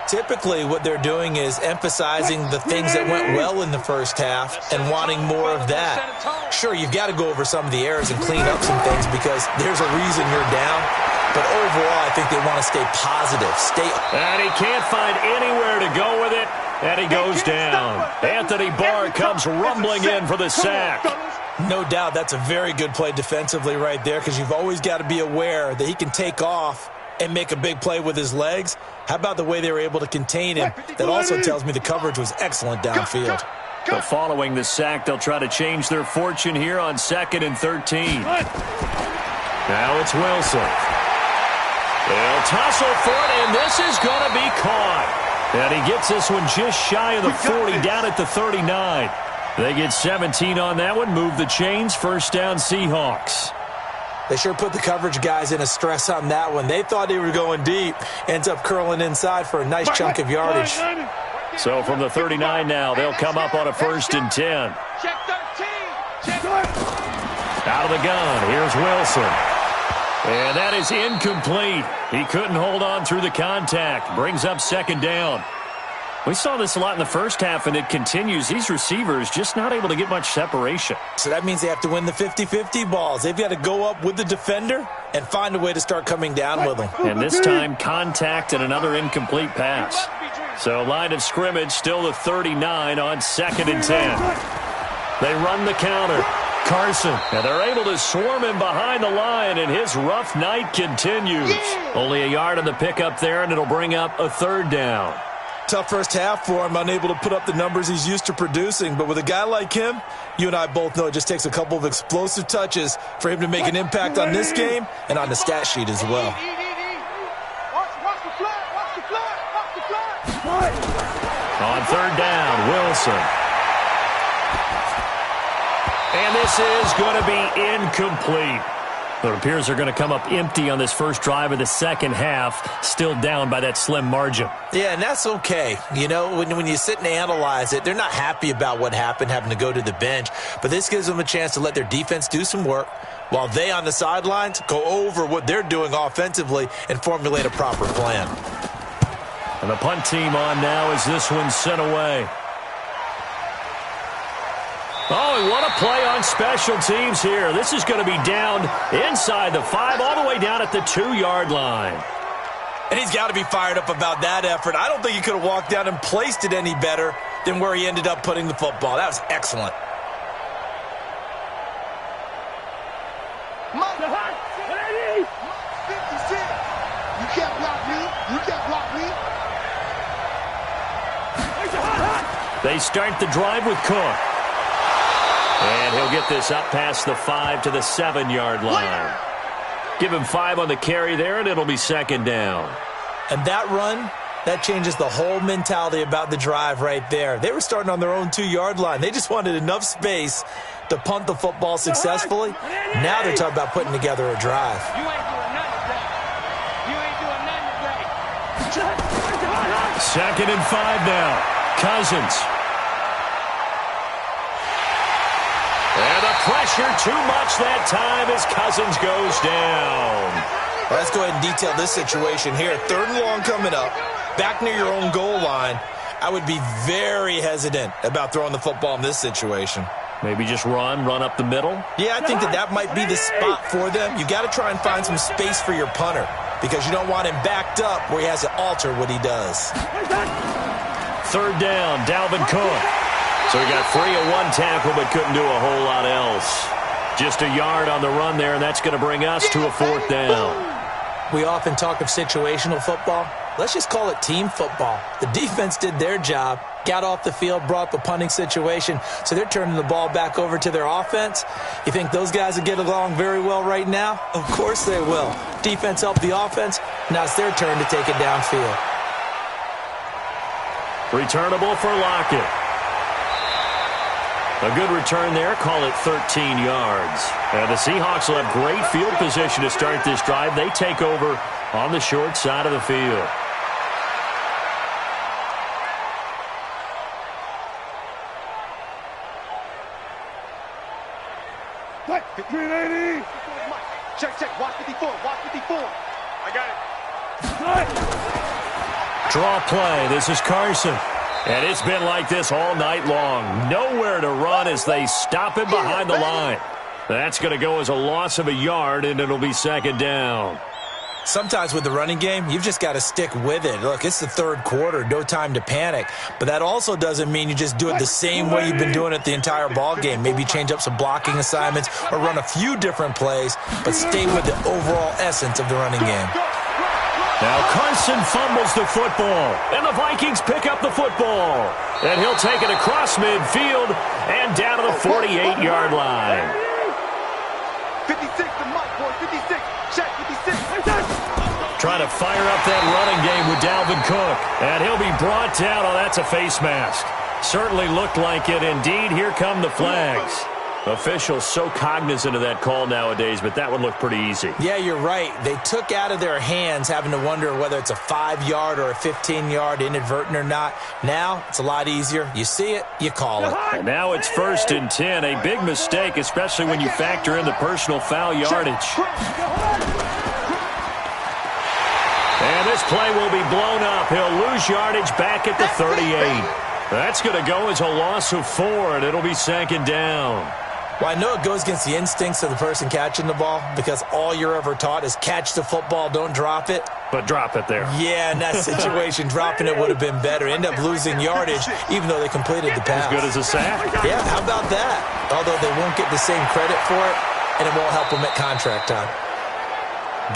S2: Typically, what they're doing is emphasizing the things that went well in the first half and wanting more of that. Sure, you've got to go over some of the errors and clean up some things because there's a reason you're down. But overall, I think they want to stay positive.
S1: And he can't find anywhere to go with it, and he goes down. Anthony Barr comes rumbling in for the sack.
S2: No doubt that's a very good play defensively right there because you've always got to be aware that he can take off and make a big play with his legs. How about the way they were able to contain him? That also tells me the coverage was excellent downfield.
S1: But following the sack, they'll try to change their fortune here on 2nd and 13. Now it's Wilson. They'll tussle for it, and this is going to be caught. And he gets this one just shy of the 40, down at the 39. They get 17 on that one, move the chains, first down Seahawks.
S2: They sure put the coverage guys in a stress on that one. They thought they were going deep. Ends up curling inside for a nice chunk of yardage.
S1: So from the 39 now, they'll come up on a 1st and 10.
S3: Check 13.
S1: Out of the gun, here's Wilson. And that is incomplete. He couldn't hold on through the contact. Brings up 2nd down. We saw this a lot in the first half, and it continues. These receivers just not able to get much separation.
S2: So that means they have to win the 50-50 balls. They've got to go up with the defender and find a way to start coming down with them.
S1: And this time, contact and another incomplete pass. So line of scrimmage, still the 39 on 2nd and 10. They run the counter. Carson, and they're able to swarm him behind the line, and his rough night continues. Only a yard on the pickup there, and it'll bring up a 3rd down.
S2: Tough first half for him, unable to put up the numbers he's used to producing. But with a guy like him, you and I both know it just takes a couple of explosive touches for him to make an impact on this game and on the stat sheet as well.
S3: Watch the flag.
S1: On 3rd down, Wilson. And this is going to be incomplete. But it appears they're going to come up empty on this first drive of the second half, still down by that slim margin.
S2: Yeah, and that's okay. You know, when you sit and analyze it, they're not happy about what happened, having to go to the bench. But this gives them a chance to let their defense do some work while they on the sidelines go over what they're doing offensively and formulate a proper plan.
S1: And the punt team on now as this one's sent away. Oh, and what a play on special teams here. This is going to be down inside the 5, all the way down at the 2-yard line.
S2: And he's got to be fired up about that effort. I don't think he could have walked down and placed it any better than where he ended up putting the football. That was excellent.
S3: You can't block me. You can't block me.
S1: They start the drive with Cook. And he'll get this up past the 5 to the 7-yard line. Give him 5 on the carry there, and it'll be second down.
S2: And that run, that changes the whole mentality about the drive right there. They were starting on their own 2-yard line. They just wanted enough space to punt the football successfully. Now they're talking about putting together a drive.
S3: You ain't doing nothing today. You ain't doing nothing today.
S1: Second and 5 now. Cousins. And the pressure too much that time as Cousins goes down.
S2: Well, let's go ahead and detail this situation here. 3rd and long coming up, back near your own goal line. I would be very hesitant about throwing the football in this situation.
S1: Maybe just run up the middle?
S2: Yeah, I think that might be the spot for them. You got to try and find some space for your punter because you don't want him backed up where he has to alter what he does.
S1: 3rd down, Dalvin Cook. So he got free of 1 tackle but couldn't do a whole lot else. Just a yard on the run there, and that's going to bring us to a 4th down.
S2: We often talk of situational football. Let's just call it team football. The defense did their job, got off the field, brought up a punting situation, so they're turning the ball back over to their offense. You think those guys will get along very well right now? Of course they will. Defense helped the offense. Now it's their turn to take it downfield.
S1: Returnable for Lockett. A good return there, call it 13 yards. And the Seahawks will have great field position to start this drive. They take over on the short side of the field.
S3: What? 380. Check. Watch 54. Watch 54. I got it.
S1: Draw play. This is Carson. And it's been like this all night long. Nowhere to run as they stop him behind the line. That's going to go as a loss of a yard, and it'll be second down.
S2: Sometimes with the running game, you've just got to stick with it. Look, it's the 3rd quarter, no time to panic. But that also doesn't mean you just do it the same way you've been doing it the entire ball game. Maybe change up some blocking assignments or run a few different plays, but stay with the overall essence of the running game.
S1: Now Carson fumbles the football, and the Vikings pick up the football. And he'll take it across midfield and down to the 48-yard line.
S3: 56 to Mike, boy. 56. Check 56.
S1: Trying to fire up that running game with Dalvin Cook. And he'll be brought down. Oh, that's a face mask. Certainly looked like it. Indeed, here come the flags. Officials so cognizant of that call nowadays, but that would look pretty easy.
S2: Yeah, you're right. They took out of their hands having to wonder whether it's a 5-yard or a 15-yard, inadvertent or not. Now, it's a lot easier. You see it, you call it.
S1: And now it's 1st and 10. A big mistake, especially when you factor in the personal foul yardage. And this play will be blown up. He'll lose yardage back at the 38. That's going to go as a loss of 4, and it'll be second down.
S2: Well, I know it goes against the instincts of the person catching the ball because all you're ever taught is catch the football, don't drop it.
S1: But drop it there.
S2: Yeah, in that situation, dropping it would have been better. End up losing yardage, even though they completed the pass.
S1: As good as a sack.
S2: Yeah, how about that? Although they won't get the same credit for it, and it won't help them at contract time.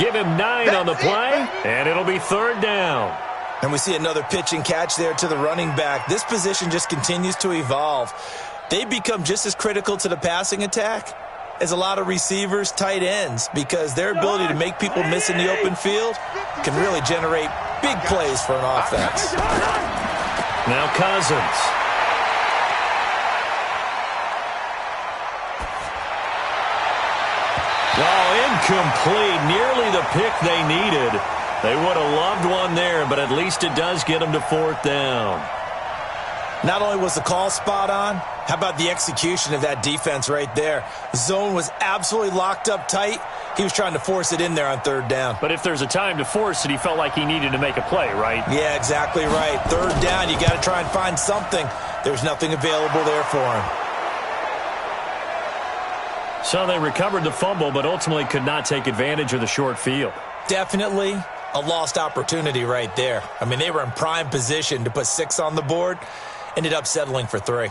S1: Give him 9 on the play, and it'll be 3rd down.
S2: And we see another pitch and catch there to the running back. This position just continues to evolve. They become just as critical to the passing attack as a lot of receivers, tight ends, because their ability to make people miss in the open field can really generate big plays for an offense.
S1: Now Cousins. Oh, Incomplete. Nearly the pick they needed. They would have loved one there, but at least it does get them to 4th down.
S2: Not only was the call spot on, how about the execution of that defense right there? The zone was absolutely locked up tight. He was trying to force it in there on 3rd down.
S1: But if there's a time to force it, he felt like he needed to make a play, right?
S2: Yeah, exactly right. 3rd down, you got to try and find something. There's nothing available there for him.
S1: So they recovered the fumble, but ultimately could not take advantage of the short field.
S2: Definitely a lost opportunity right there. I mean, they were in prime position to put 6 on the board. Ended up settling for 3.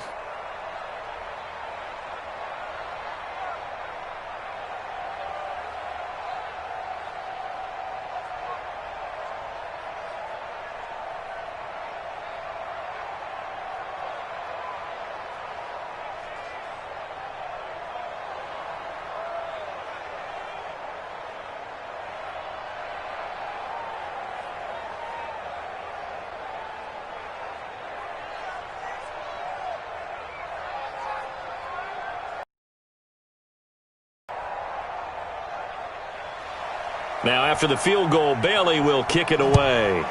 S1: Now, after the field goal, Bailey will kick it away.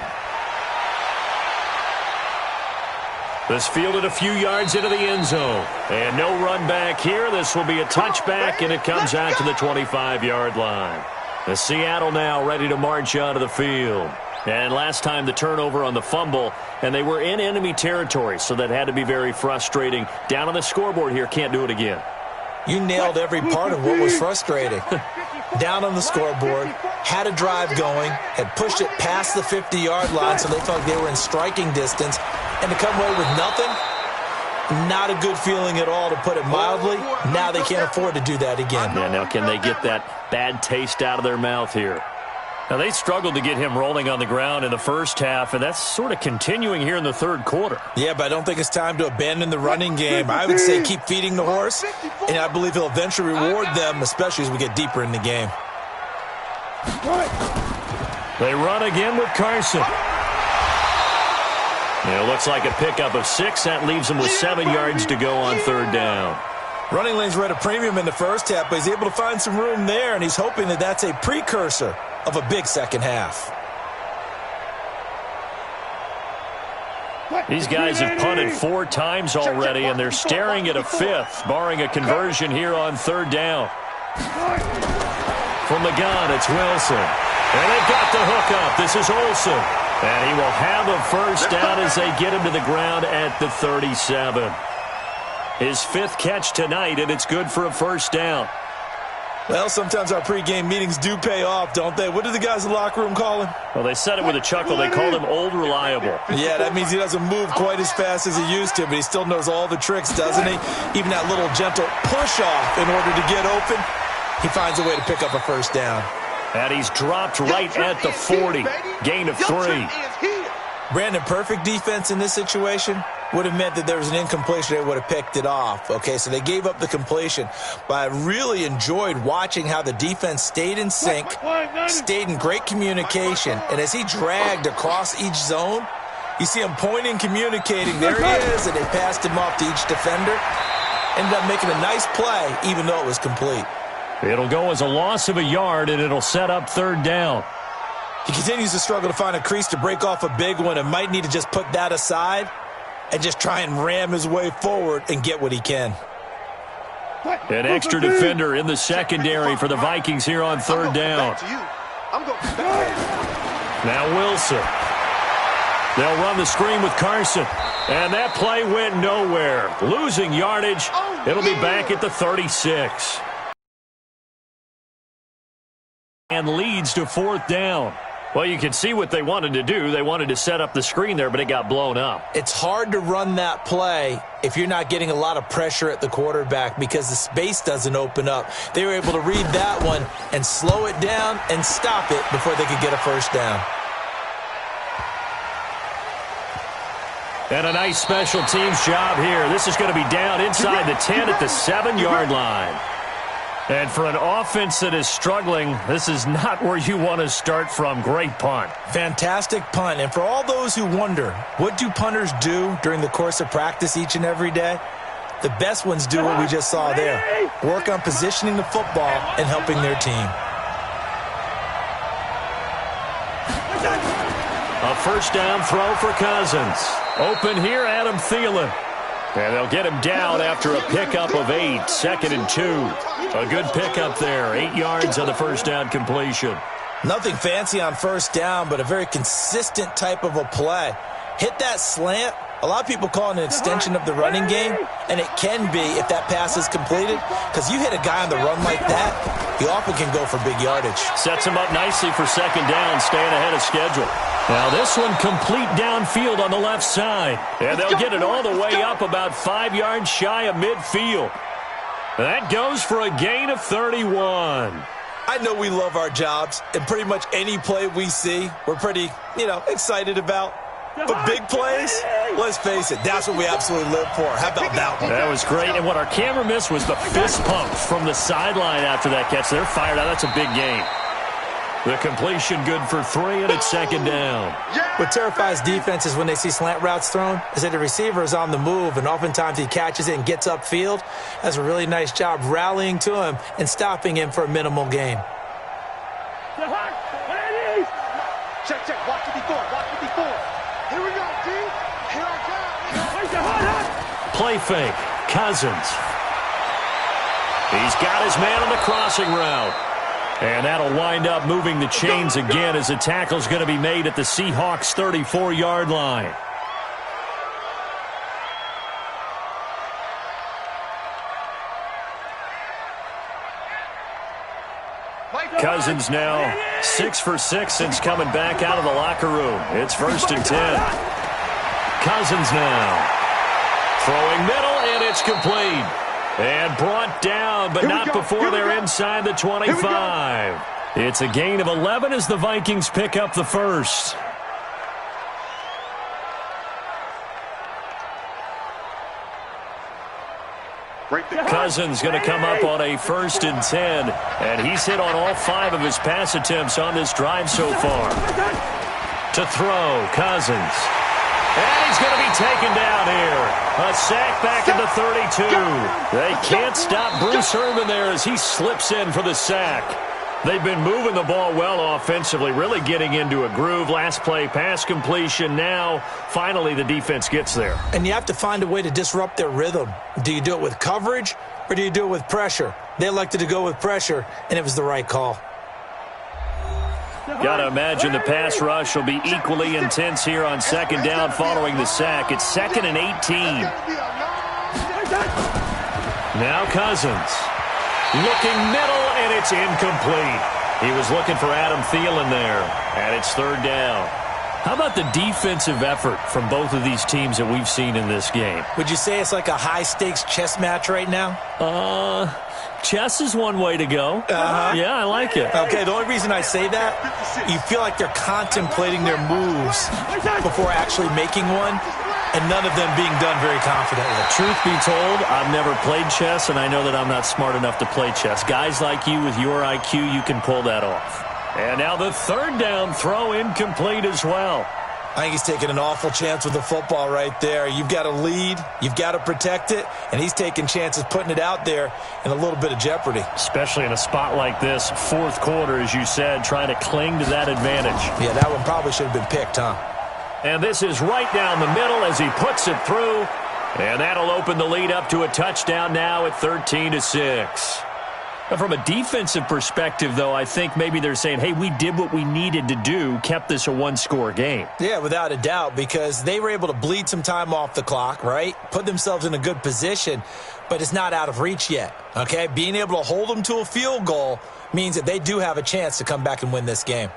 S1: This fielded a few yards into the end zone. And no run back here. This will be a touchback, and it comes out to the 25-yard line. The Seattle now ready to march onto the field. And last time the turnover on the fumble, and they were in enemy territory, so that had to be very frustrating. Down on the scoreboard here, can't do it again.
S2: You nailed every part of what was frustrating. Down on the scoreboard, had a drive going, had pushed it past the 50-yard line, so they felt like they were in striking distance, and to come away with nothing, not a good feeling at all, to put it mildly. Now they can't afford to do that again.
S1: Yeah, now can they get that bad taste out of their mouth here? Now, they struggled to get him rolling on the ground in the first half, and that's sort of continuing here in the 3rd quarter.
S2: Yeah, but I don't think it's time to abandon the running game. I would say keep feeding the horse, and I believe he'll eventually reward them, especially as we get deeper in the game.
S1: They run again with Carson. It looks like a pickup of 6. That leaves them with 7 yards to go on 3rd down.
S2: Running lanes were at a premium in the first half, but he's able to find some room there, and he's hoping that that's a precursor of a big second half.
S1: These guys have punted 4 times already, and they're staring at a 5th, barring a conversion here on 3rd down. From the gun, it's Wilson. And they've got the hook up. This is Olsen. And he will have a first down as they get him to the ground at the 37. His 5th catch tonight, and it's good for a first down.
S2: Well, sometimes our pregame meetings do pay off, don't they? What do the guys in the locker room call him?
S1: Well, they said it with a chuckle. They called him Old Reliable.
S2: Yeah, that means he doesn't move quite as fast as he used to, but he still knows all the tricks, doesn't he? Even that little gentle push-off in order to get open, he finds a way to pick up a first down.
S1: And he's dropped right at the 40. Gain of 3.
S2: Brandon, perfect defense in this situation would have meant that there was an incompletion. They would have picked it off. Okay, so they gave up the completion. But I really enjoyed watching how the defense stayed in sync, stayed in great communication. And as he dragged across each zone, you see him pointing, communicating. There he is, and they passed him off to each defender. Ended up making a nice play, even though it was complete.
S1: It'll go as a loss of a yard, and it'll set up 3rd down.
S2: He continues to struggle to find a crease to break off a big one and might need to just put that aside and just try and ram his way forward and get what he can.
S1: An extra defender in the secondary for the Vikings here on 3rd down. Now Wilson. They'll run the screen with Carson. And that play went nowhere. Losing yardage. It'll be back at the 36. And leads to 4th down. Well, you can see what they wanted to do. They wanted to set up the screen there, but it got blown up.
S2: It's hard to run that play if you're not getting a lot of pressure at the quarterback because the space doesn't open up. They were able to read that one and slow it down and stop it before they could get a first down.
S1: And a nice special teams job here. This is going to be down inside the 10 at the 7-yard line. And for an offense that is struggling, this is not where you want to start from. Great punt.
S2: Fantastic punt. And for all those who wonder, what do punters do during the course of practice each and every day? The best ones do what we just saw there. Work on positioning the football and helping their team.
S1: A first down throw for Cousins. Open here, Adam Thielen. And they'll get him down after a pickup of 8, 2nd and 2. A good pickup there, 8 yards on the first down completion.
S2: Nothing fancy on first down, but a very consistent type of a play. Hit that slant. A lot of people call it an extension of the running game, and it can be if that pass is completed, because you hit a guy on the run like that, he often can go for big yardage.
S1: Sets him up nicely for second down, staying ahead of schedule. Now this one complete downfield on the left side, and they'll get it all the way up about 5 yards shy of midfield. That goes for a gain of 31.
S2: I know we love our jobs, and pretty much any play we see, we're pretty, excited about. But big plays, let's face it, that's what we absolutely live for. How about that one?
S1: That was great, and what our camera missed was the fist pumps from the sideline after that catch. They're fired out. That's a big gain. The completion good for 3, and it's second down.
S2: What terrifies defenses when they see slant routes thrown is that the receiver is on the move, and oftentimes he catches it and gets upfield. Does a really nice job rallying to him and stopping him for a minimal gain.
S3: Check. Watch it before. Here we go, D. Here I come.
S1: Play fake. Cousins. He's got his man on the crossing route. And that'll wind up moving the chains again as the tackle's going to be made at the Seahawks' 34-yard line. Cousins now 6 for 6 since coming back out of the locker room. It's 1st and 10. Cousins now throwing middle, and it's complete. And brought down, but not before they're inside the 25. It's a gain of 11 as the Vikings pick up the first. Cousins going to come up on a 1st and 10, and he's hit on all 5 of his pass attempts on this drive so far. To throw, Cousins. And he's going to be taken down here. A sack back at the 32. They can't stop Bruce Irvin there as he slips in for the sack. They've been moving the ball well offensively, really getting into a groove. Last play, pass completion. Now, finally, the defense gets there.
S2: And you have to find a way to disrupt their rhythm. Do you do it with coverage, or do you do it with pressure? They elected to go with pressure, and it was the right call.
S1: Got to imagine the pass rush will be equally intense here on second down following the sack. It's 2nd and 18. Now Cousins. Looking middle, and it's incomplete. He was looking for Adam Thielen there, and it's 3rd down. How about the defensive effort from both of these teams that we've seen in this game?
S2: Would you say it's like a high-stakes chess match right now?
S1: Chess is one way to go. Yeah, I like it.
S2: Okay, the only reason I say that, you feel like they're contemplating their moves before actually making one, and none of them being done very confidently.
S1: Truth be told, I've never played chess, and I know that I'm not smart enough to play chess. Guys like you with your IQ, you can pull that off. And now the 3rd down throw incomplete as well.
S2: I think he's taking an awful chance with the football right there. You've got to lead, you've got to protect it, and he's taking chances putting it out there in a little bit of jeopardy.
S1: Especially in a spot like this, 4th quarter, as you said, trying to cling to that advantage.
S2: Yeah, that one probably should have been picked, huh?
S1: And this is right down the middle as he puts it through, and that'll open the lead up to a touchdown now at 13-6. From a defensive perspective, though, I think maybe they're saying, hey, we did what we needed to do, kept this a 1-score game.
S2: Yeah, without a doubt, because they were able to bleed some time off the clock, right? Put themselves in a good position, but it's not out of reach yet, okay? Being able to hold them to a field goal means that they do have a chance to come back and win this game.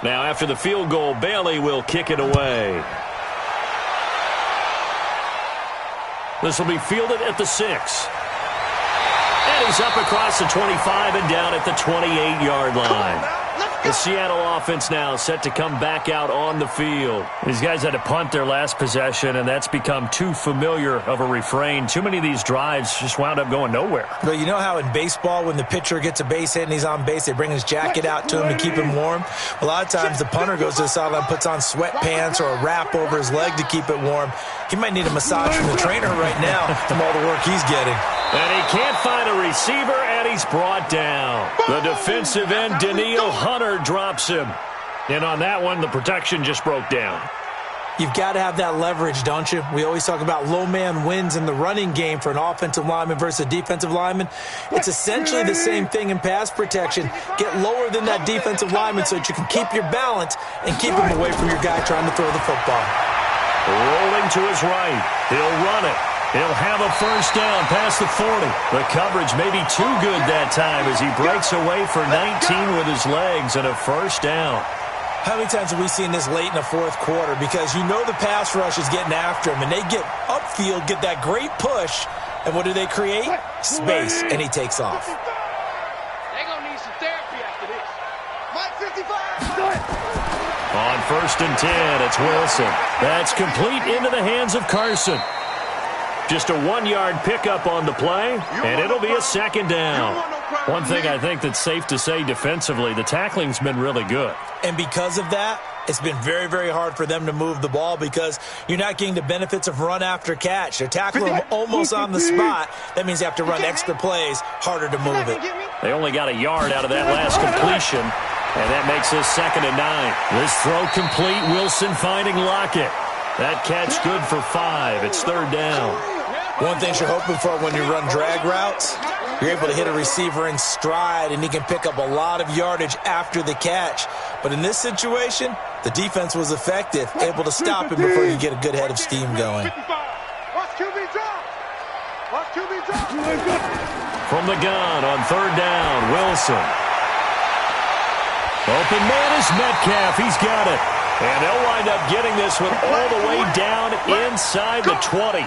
S1: Now, after the field goal, Bailey will kick it away. This will be fielded at the 6. And he's up across the 25 and down at the 28-yard line. The Seattle offense now set to come back out on the field.
S4: These guys had to punt their last possession, and that's become too familiar of a refrain. Too many of these drives just wound up going nowhere.
S2: But you know how in baseball, when the pitcher gets a base hit and he's on base, they bring his jacket out to him to keep him warm? A lot of times the punter goes to the sideline, puts on sweatpants or a wrap over his leg to keep it warm. He might need a massage from the trainer right now from all the work he's getting.
S1: And he can't find a receiver, and he's brought down. The defensive end, Danielle Hunter, drops him.
S4: And on that one, the protection just broke down.
S2: You've got to have that leverage, don't you? We always talk about low man wins in the running game for an offensive lineman versus a defensive lineman. It's essentially the same thing in pass protection. Get lower than that defensive lineman so that you can keep your balance and keep him away from your guy trying to throw the football.
S1: Rolling to his right. He'll run it. He'll have a first down past the 40. The coverage may be too good that time as he breaks away for 19 with his legs and a first down.
S2: How many times have we seen this late in the fourth quarter? Because you know the pass rush is getting after him, and they get upfield, get that great push, and what do they create? Space, and he takes off.
S3: They're going to need some therapy after this. Mike 55.
S1: On 1st and 10, it's Wilson. That's complete into the hands of Carson. Just a 1-yard pickup on the play, and it'll be a second down.
S4: One thing I think that's safe to say defensively, the tackling's been really good.
S2: And because of that, it's been very, very hard for them to move the ball because you're not getting the benefits of run after catch. They're tackling them almost on the spot. That means they have to run extra plays, harder to move it.
S1: They only got a yard out of that last completion, and that makes this 2nd and 9. This throw complete, Wilson finding Lockett. That catch good for 5. It's 3rd down.
S2: One thing you're hoping for when you run drag routes, you're able to hit a receiver in stride, and he can pick up a lot of yardage after the catch. But in this situation, the defense was effective, able to stop him before you get a good head of steam going.
S3: Watch QB drop. Watch QB drop.
S1: From the gun on 3rd down, Wilson. Open man is Metcalf. He's got it. And they'll wind up getting this one all the way down inside the 20.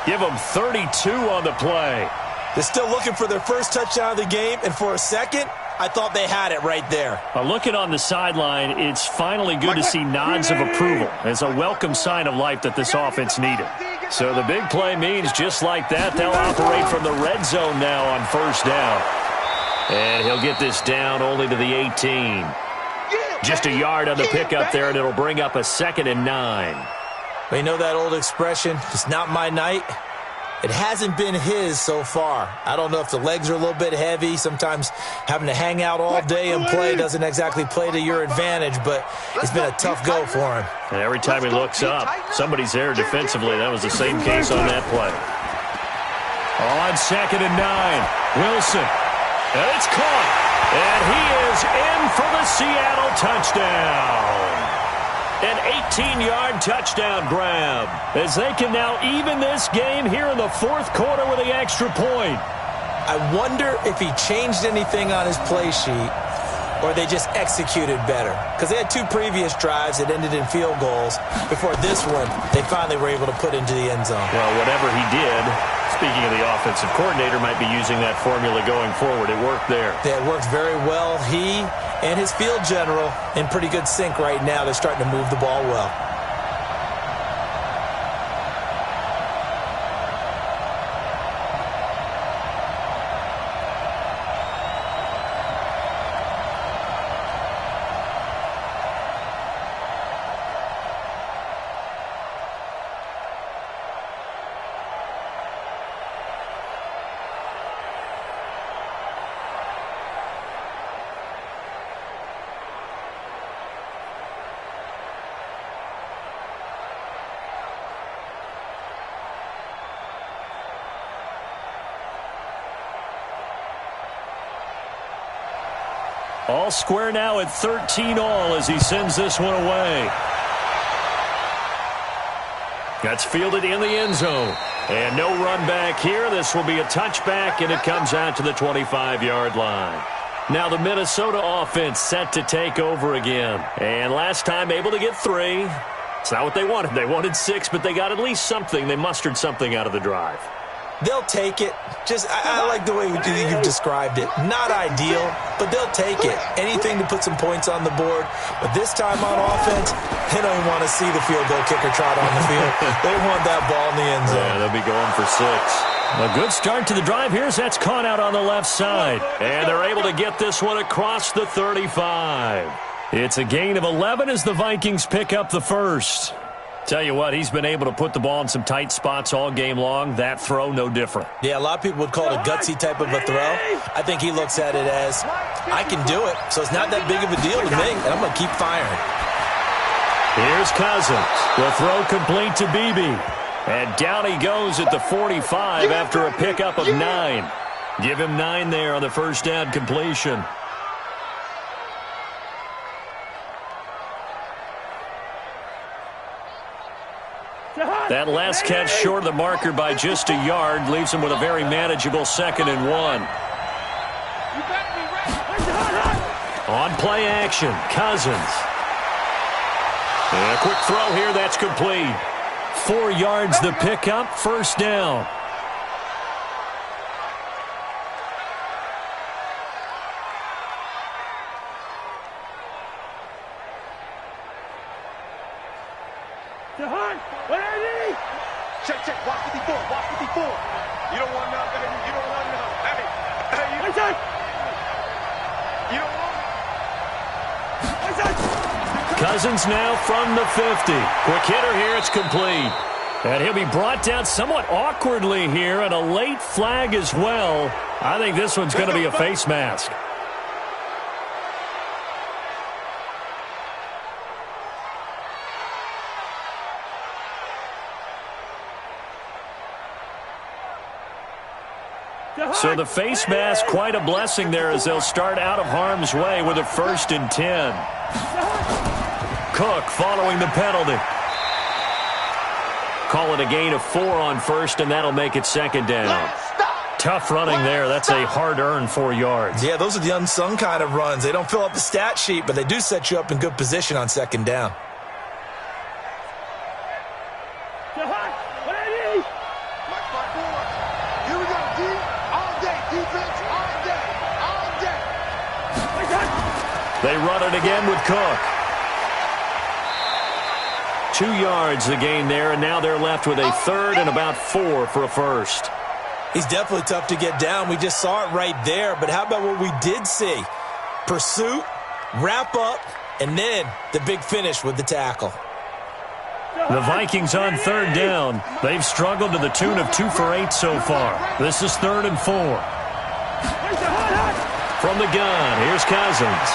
S1: Give them 32 on the play.
S2: They're still looking for their first touchdown of the game, and for a second, I thought they had it right there.
S4: Looking on the sideline, it's finally good to see nods of approval. It's a welcome sign of life that this offense needed.
S1: So the big play means just like that, they'll operate from the red zone now on 1st down. And he'll get this down only to the 18. Just a yard on the pickup there, and it'll bring up a 2nd and 9.
S2: We know that old expression, it's not my night. It hasn't been his so far. I don't know if the legs are a little bit heavy. Sometimes having to hang out all day and play doesn't exactly play to your advantage, but it's been a tough go for him.
S4: And every time he looks up, somebody's there defensively. That was the same case on that play.
S1: On 2nd and 9, Wilson. And it's caught. And he is in for the Seattle touchdown. An 18-yard touchdown grab as they can now even this game here in the 4th quarter with the extra point.
S2: I wonder if he changed anything on his play sheet or they just executed better. Because they had 2 previous drives that ended in field goals. Before this one, they finally were able to put into the end zone.
S1: Well, whatever he did, speaking of the offensive coordinator, might be using that formula going forward. It worked there.
S2: Yeah, it worked very well. He and his field general in pretty good sync right now. They're starting to move the ball well.
S1: All square now at 13 all as he sends this one away. That's fielded in the end zone. And no run back here. This will be a touchback, and it comes out to the 25-yard line. Now the Minnesota offense set to take over again. And last time able to get 3. It's not what they wanted. They wanted 6, but they got at least something. They mustered something out of the drive.
S2: They'll take it. I like the way you've described it. Not ideal, but they'll take it. Anything to put some points on the board. But this time on offense, they don't even want to see the field goal kicker trot on the field. They want that ball in the end zone.
S4: Yeah, they'll be going for 6.
S1: A good start to the drive here as that's caught out on the left side. And they're able to get this one across the 35. It's a gain of 11 as the Vikings pick up the first. Tell you what, he's been able to put the ball in some tight spots all game long. That throw, no different.
S2: Yeah, a lot of people would call it a gutsy type of a throw. I think he looks at it as, I can do it, so it's not that big of a deal to me, and I'm going to keep firing.
S1: Here's Cousins. The throw complete to Beebe. And down he goes at the 45 after a pickup of 9. Give him 9 there on the first down completion. That last catch short of the marker by just a yard leaves him with a very manageable 2nd and 1. On play action, Cousins. And a quick throw here, that's complete. 4 yards the pickup, first down.
S3: Check, watch 54, watch 54. You don't want none, baby. You don't want none. Hey, you don't want.
S1: Cousins now from the 50. Quick hitter here, it's complete. And he'll be brought down somewhat awkwardly here, and a late flag as well. I think this one's going to be a face mask. So the face mask, quite a blessing there as they'll start out of harm's way with a 1st and 10. Cook following the penalty. Call it a gain of 4 on first, and that'll make it 2nd down. Tough running there. That's a hard-earned 4 yards.
S2: Yeah, those are the unsung kind of runs. They don't fill up the stat sheet, but they do set you up in good position on 2nd down.
S1: They run it again with Cook. 2 yards the gain there, and now they're left with a 3rd and about 4 for a first.
S2: He's definitely tough to get down. We just saw it right there, but how about what we did see? Pursuit, wrap up, and then the big finish with the tackle.
S1: The Vikings on 3rd down. They've struggled to the tune of 2 for 8 so far. This is 3rd and 4. From the gun, here's Cousins.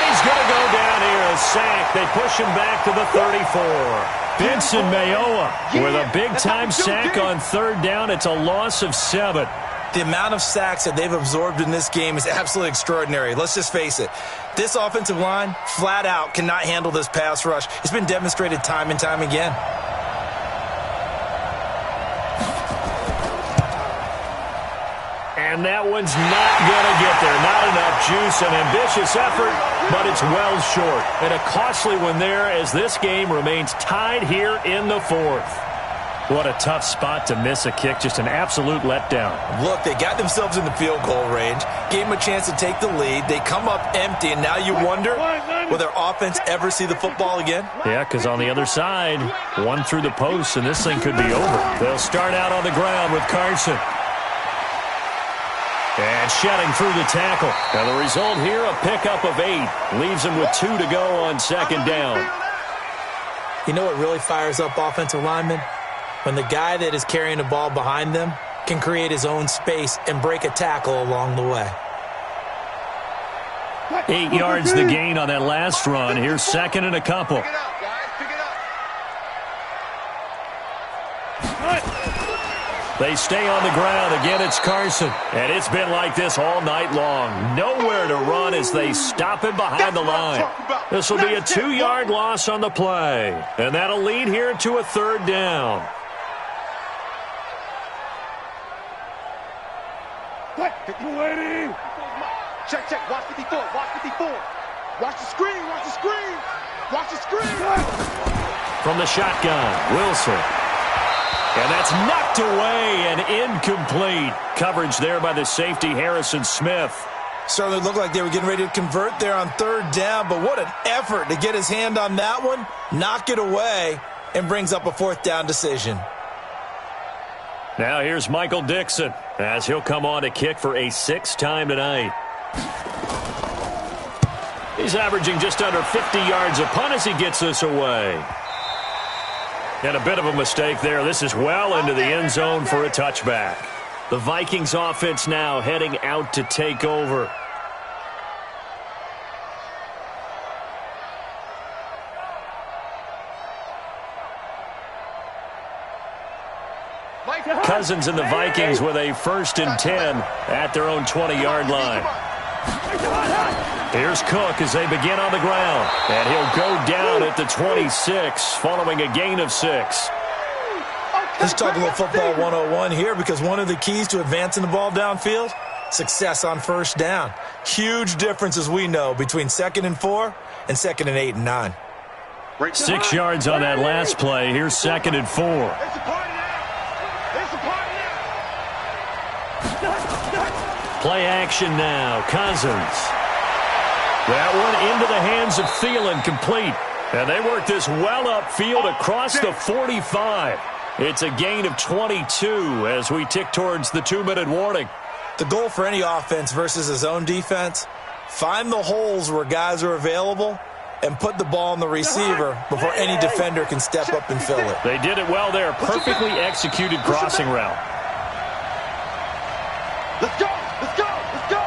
S1: He's going to go down here, a sack. They push him back to the 34. Benson Mayowa with a big-time sack on 3rd down. It's a loss of 7.
S2: The amount of sacks that they've absorbed in this game is absolutely extraordinary. Let's just face it. This offensive line, flat out, cannot handle this pass rush. It's been demonstrated time and time again.
S1: And that one's not going to get there. Not enough juice. An ambitious effort, but it's well short. And a costly one there as this game remains tied here in the 4th. What a tough spot to miss a kick. Just an absolute letdown.
S2: Look, they got themselves in the field goal range, gave them a chance to take the lead. They come up empty, and now you wonder, will their offense ever see the football again?
S1: Yeah, because on the other side, one through the post, and this thing could be over. They'll start out on the ground with Carson. And shedding through the tackle. And the result here, a pickup of 8. Leaves them with 2 to go on 2nd down.
S2: You know what really fires up offensive linemen? When the guy that is carrying the ball behind them can create his own space and break a tackle along the way.
S1: 8 yards the gain on that last run. Here's 2nd and a couple. They stay on the ground. Again, it's Carson. And it's been like this all night long. Nowhere to run as they stop him behind the line. This will be a 2-yard loss on the play. And that'll lead here to a 3rd down.
S3: Check, watch 54, watch 54. Watch the screen, watch the screen. Watch the screen.
S1: From the shotgun, Wilson. And that's knocked away and incomplete. Coverage there by the safety, Harrison Smith.
S2: Certainly looked like they were getting ready to convert there on third down, but what an effort to get his hand on that one, knock it away, and brings up a fourth down decision.
S1: Now here's Michael Dixon as he'll come on to kick for a sixth time tonight. He's averaging just under 50 yards a punt as he gets this away. And a bit of a mistake there. This is well into the end zone for a touchback. The Vikings offense now heading out to take over. Cousins and the Vikings with a 1st and 10 at their own 20-yard line. Here's Cook as they begin on the ground. And he'll go down at the 26 following a gain of 6.
S2: Let's talk a little football 101 here, because one of the keys to advancing the ball downfield, success on first down. Huge difference, as we know, between 2nd and 4 and 2nd and 8 and 9.
S1: 6 yards on that last play. Here's 2nd and 4. Play action now. Cousins. That one into the hands of Thielen, complete. And they work this well upfield across the 45. It's a gain of 22 as we tick towards the 2-minute warning.
S2: The goal for any offense versus his own defense, find the holes where guys are available and put the ball on the receiver before any defender can step up and fill it.
S1: They did it well there. Perfectly executed crossing route.
S3: Let's go! Let's go! Let's go!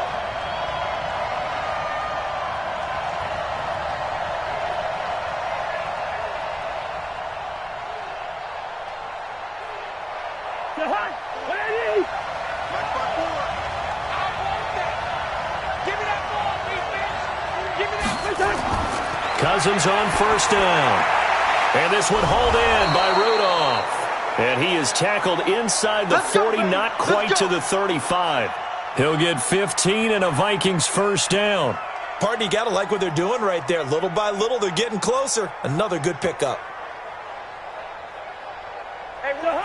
S1: Cousins on first down. And this one hauled in by Rudolph. And he is tackled inside the 40, not quite to the 35. He'll get 15 and a Vikings first down.
S2: Partner, you got to like what they're doing right there. Little by little, they're getting closer. Another good pickup.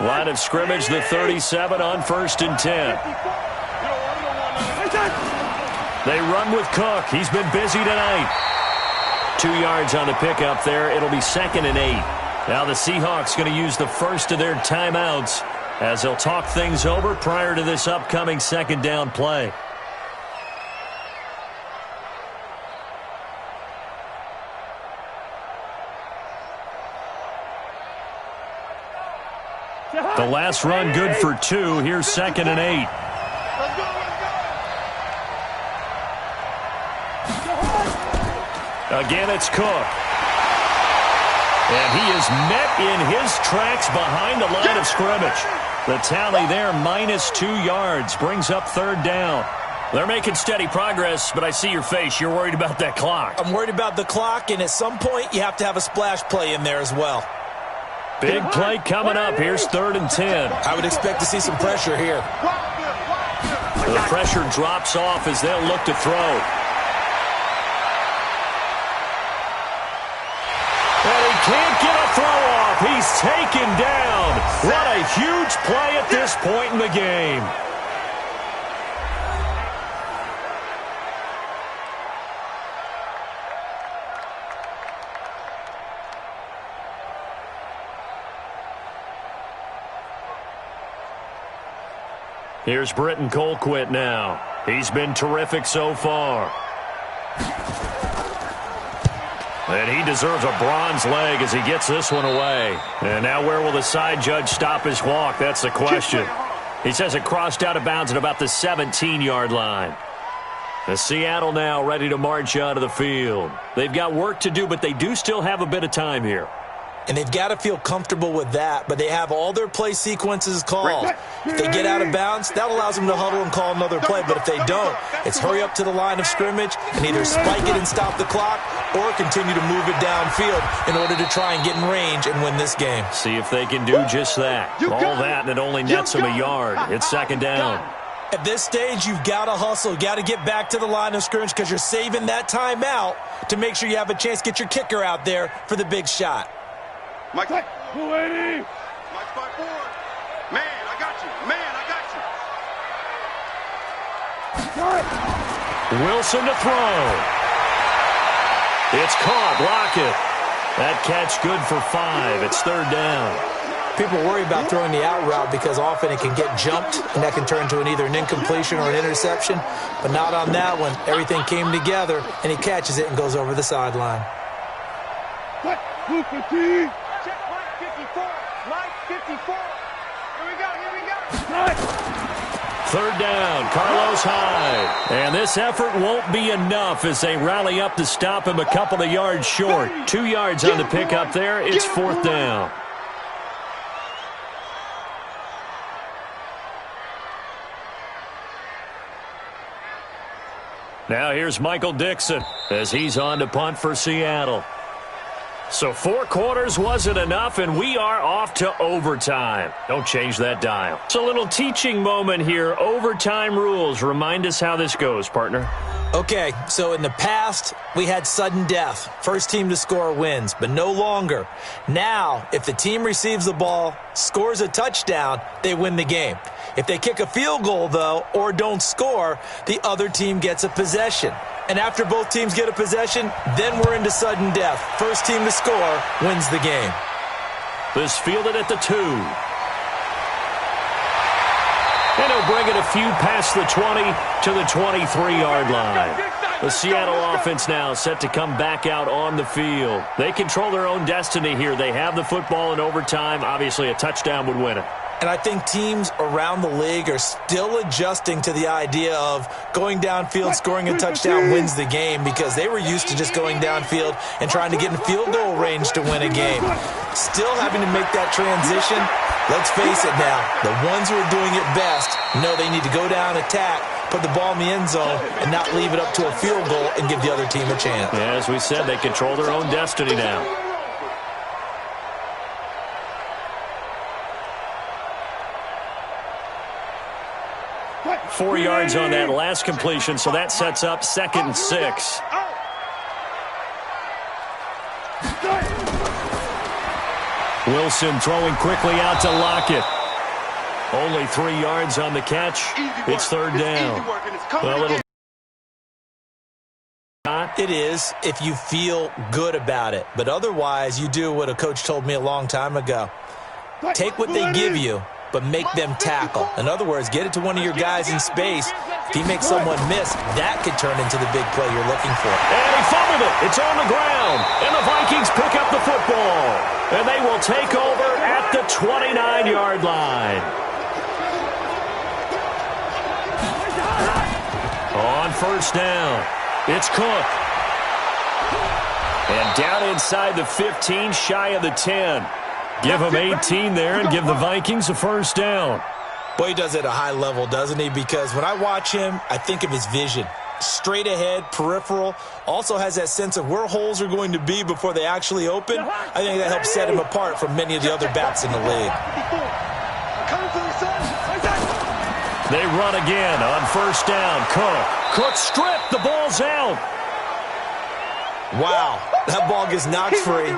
S1: Line of scrimmage, the 37 on 1st and 10. They run with Cook. He's been busy tonight. 2 yards on the pickup there. It'll be 2nd and 8. Now the Seahawks going to use the first of their timeouts as they'll talk things over prior to this upcoming 2nd down play. The last run good for 2. Here's 2nd and 8. Again, it's Cook. And he is met in his tracks behind the line of scrimmage. The tally there, -2 yards, brings up 3rd down. They're making steady progress, but I see your face. You're worried about that clock.
S2: I'm worried about the clock, and at some point, you have to have a splash play in there as well.
S1: Big play coming up. Here's 3rd and 10.
S2: I would expect to see some pressure here.
S1: The pressure drops off as they'll look to throw. And he can't get a throw off. He's taken down. What a huge play at this point in the game. Here's Britton Colquitt now. He's been terrific so far. And he deserves a bronze leg as he gets this one away. And now where will the side judge stop his walk? That's the question. He says it crossed out of bounds at about the 17-yard line. The Seattle now ready to march out of the field. They've got work to do, but they do still have a bit of time here.
S2: And they've got to feel comfortable with that, but they have all their play sequences called. If they get out of bounds, that allows them to huddle and call another play. But if they don't, it's hurry up to the line of scrimmage and either spike it and stop the clock or continue to move it downfield in order to try and get in range and win this game.
S1: See if they can do just that. All that, and it only nets them a yard. It's 2nd down.
S2: At this stage, you've got to hustle. You've got to get back to the line of scrimmage because you're saving that timeout to make sure you have a chance to get your kicker out there for the big shot.
S3: Mike 280. Mike 5-4.
S1: Wilson to throw. It's caught. Lockett. That catch good for 5. It's 3rd down.
S2: People worry about throwing the out route because often it can get jumped, and that can turn into either an incompletion or an interception. But not on that one. Everything came together, and he catches it and goes over the sideline.
S3: Check, line 54. Line 54. Here we go.
S1: 3rd down, Carlos Hyde. And this effort won't be enough as they rally up to stop him a couple of yards short. 2 yards on the pickup there. It's 4th down. Now here's Michael Dixon as he's on to punt for Seattle. So 4 quarters wasn't enough, and we are off to overtime. Don't change that dial. It's a little teaching moment here. Overtime rules. Remind us how this goes, partner.
S2: Okay, so in the past, we had sudden death. First team to score wins, but no longer. Now, if the team receives the ball, scores a touchdown, they win the game. If they kick a field goal, though, or don't score, the other team gets a possession. And after both teams get a possession, then we're into sudden death. First team to score wins the game.
S1: This fielded at the 2. And he'll bring it a few past the 20 to the 23-yard line. The Seattle offense now set to come back out on the field. They control their own destiny here. They have the football in overtime. Obviously, a touchdown would win it.
S2: And I think teams around the league are still adjusting to the idea of going downfield, scoring a touchdown wins the game, because they were used to just going downfield and trying to get in field goal range to win a game. Still having to make that transition. Let's face it now, the ones who are doing it best know they need to go down, attack, put the ball in the end zone, and not leave it up to a field goal and give the other team a chance.
S1: Yeah, as we said, they control their own destiny now. Four yards on that last completion, so that sets up 2nd and 6. Wilson throwing quickly out to Lockett. Only 3 yards on the catch. It's 3rd down. Well,
S2: it is if you feel good about it. But otherwise, you do what a coach told me a long time ago. Take what they give you, but make them tackle. In other words, get it to one of your guys in space. If he makes someone miss, that could turn into the big play you're looking for.
S1: And he fumbled it. It's on the ground. And the Vikings pick up the football. And they will take over at the 29-yard line. On 1st down, it's Cook. And down inside the 15, shy of the 10. Give him 18 there and give the Vikings a 1st down.
S2: Boy, he does it at a high level, doesn't he? Because when I watch him, I think of his vision. Straight ahead, peripheral. Also has that sense of where holes are going to be before they actually open. I think that helps set him apart from many of the other backs in the league.
S1: They run again on 1st down. Cook stripped. The ball's out.
S2: Wow, that ball gets knocked free,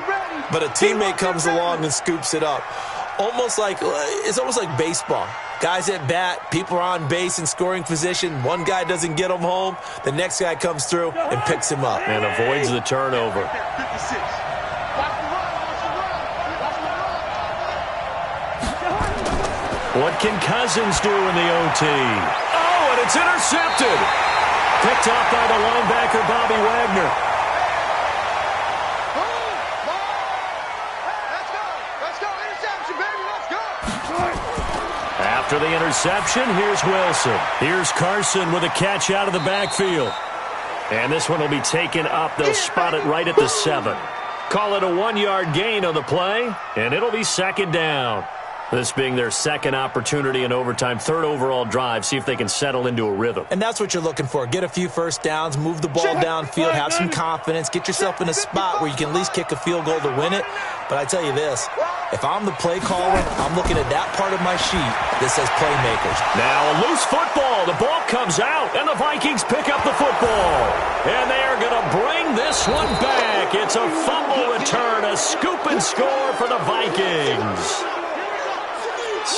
S2: but a teammate comes along and scoops it up. It's almost like baseball. Guys at bat, people are on base in scoring position. One guy doesn't get him home. The next guy comes through and picks him up.
S1: And avoids the turnover. What can Cousins do in the OT? Oh, and it's intercepted. Picked off by the linebacker, Bobby Wagner. After the interception, here's Wilson. Here's Carson with a catch out of the backfield. And this one will be taken up. They'll spot it right at the 7. Call it a 1-yard gain on the play, and it'll be 2nd down. This being their 2nd opportunity in overtime, 3rd overall drive. See if they can settle into a rhythm.
S2: And that's what you're looking for. Get a few 1st downs, move the ball downfield, have some confidence, get yourself in a spot where you can at least kick a field goal to win it. But I tell you this, if I'm the play caller, I'm looking at that part of my sheet that says playmakers.
S1: Now a loose football. The ball comes out, and the Vikings pick up the football. And they are going to bring this one back. It's a fumble return, a scoop and score for the Vikings.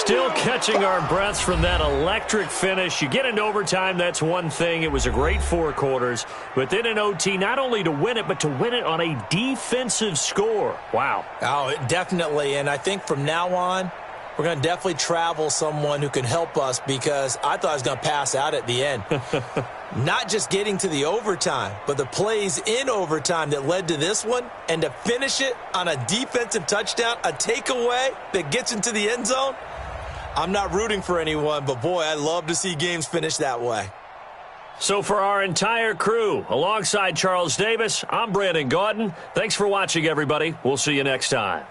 S1: Still catching our breaths from that electric finish. You get into overtime, that's one thing. It was a great 4 quarters. But then in OT, not only to win it, but to win it on a defensive score. Wow.
S2: Oh, definitely. And I think from now on, we're going to definitely travel someone who can help us, because I thought I was going to pass out at the end. Not just getting to the overtime, but the plays in overtime that led to this one, and to finish it on a defensive touchdown, a takeaway that gets into the end zone. I'm not rooting for anyone, but boy, I love to see games finish that way.
S1: So for our entire crew, alongside Charles Davis, I'm Brandon Gaudin. Thanks for watching, everybody. We'll see you next time.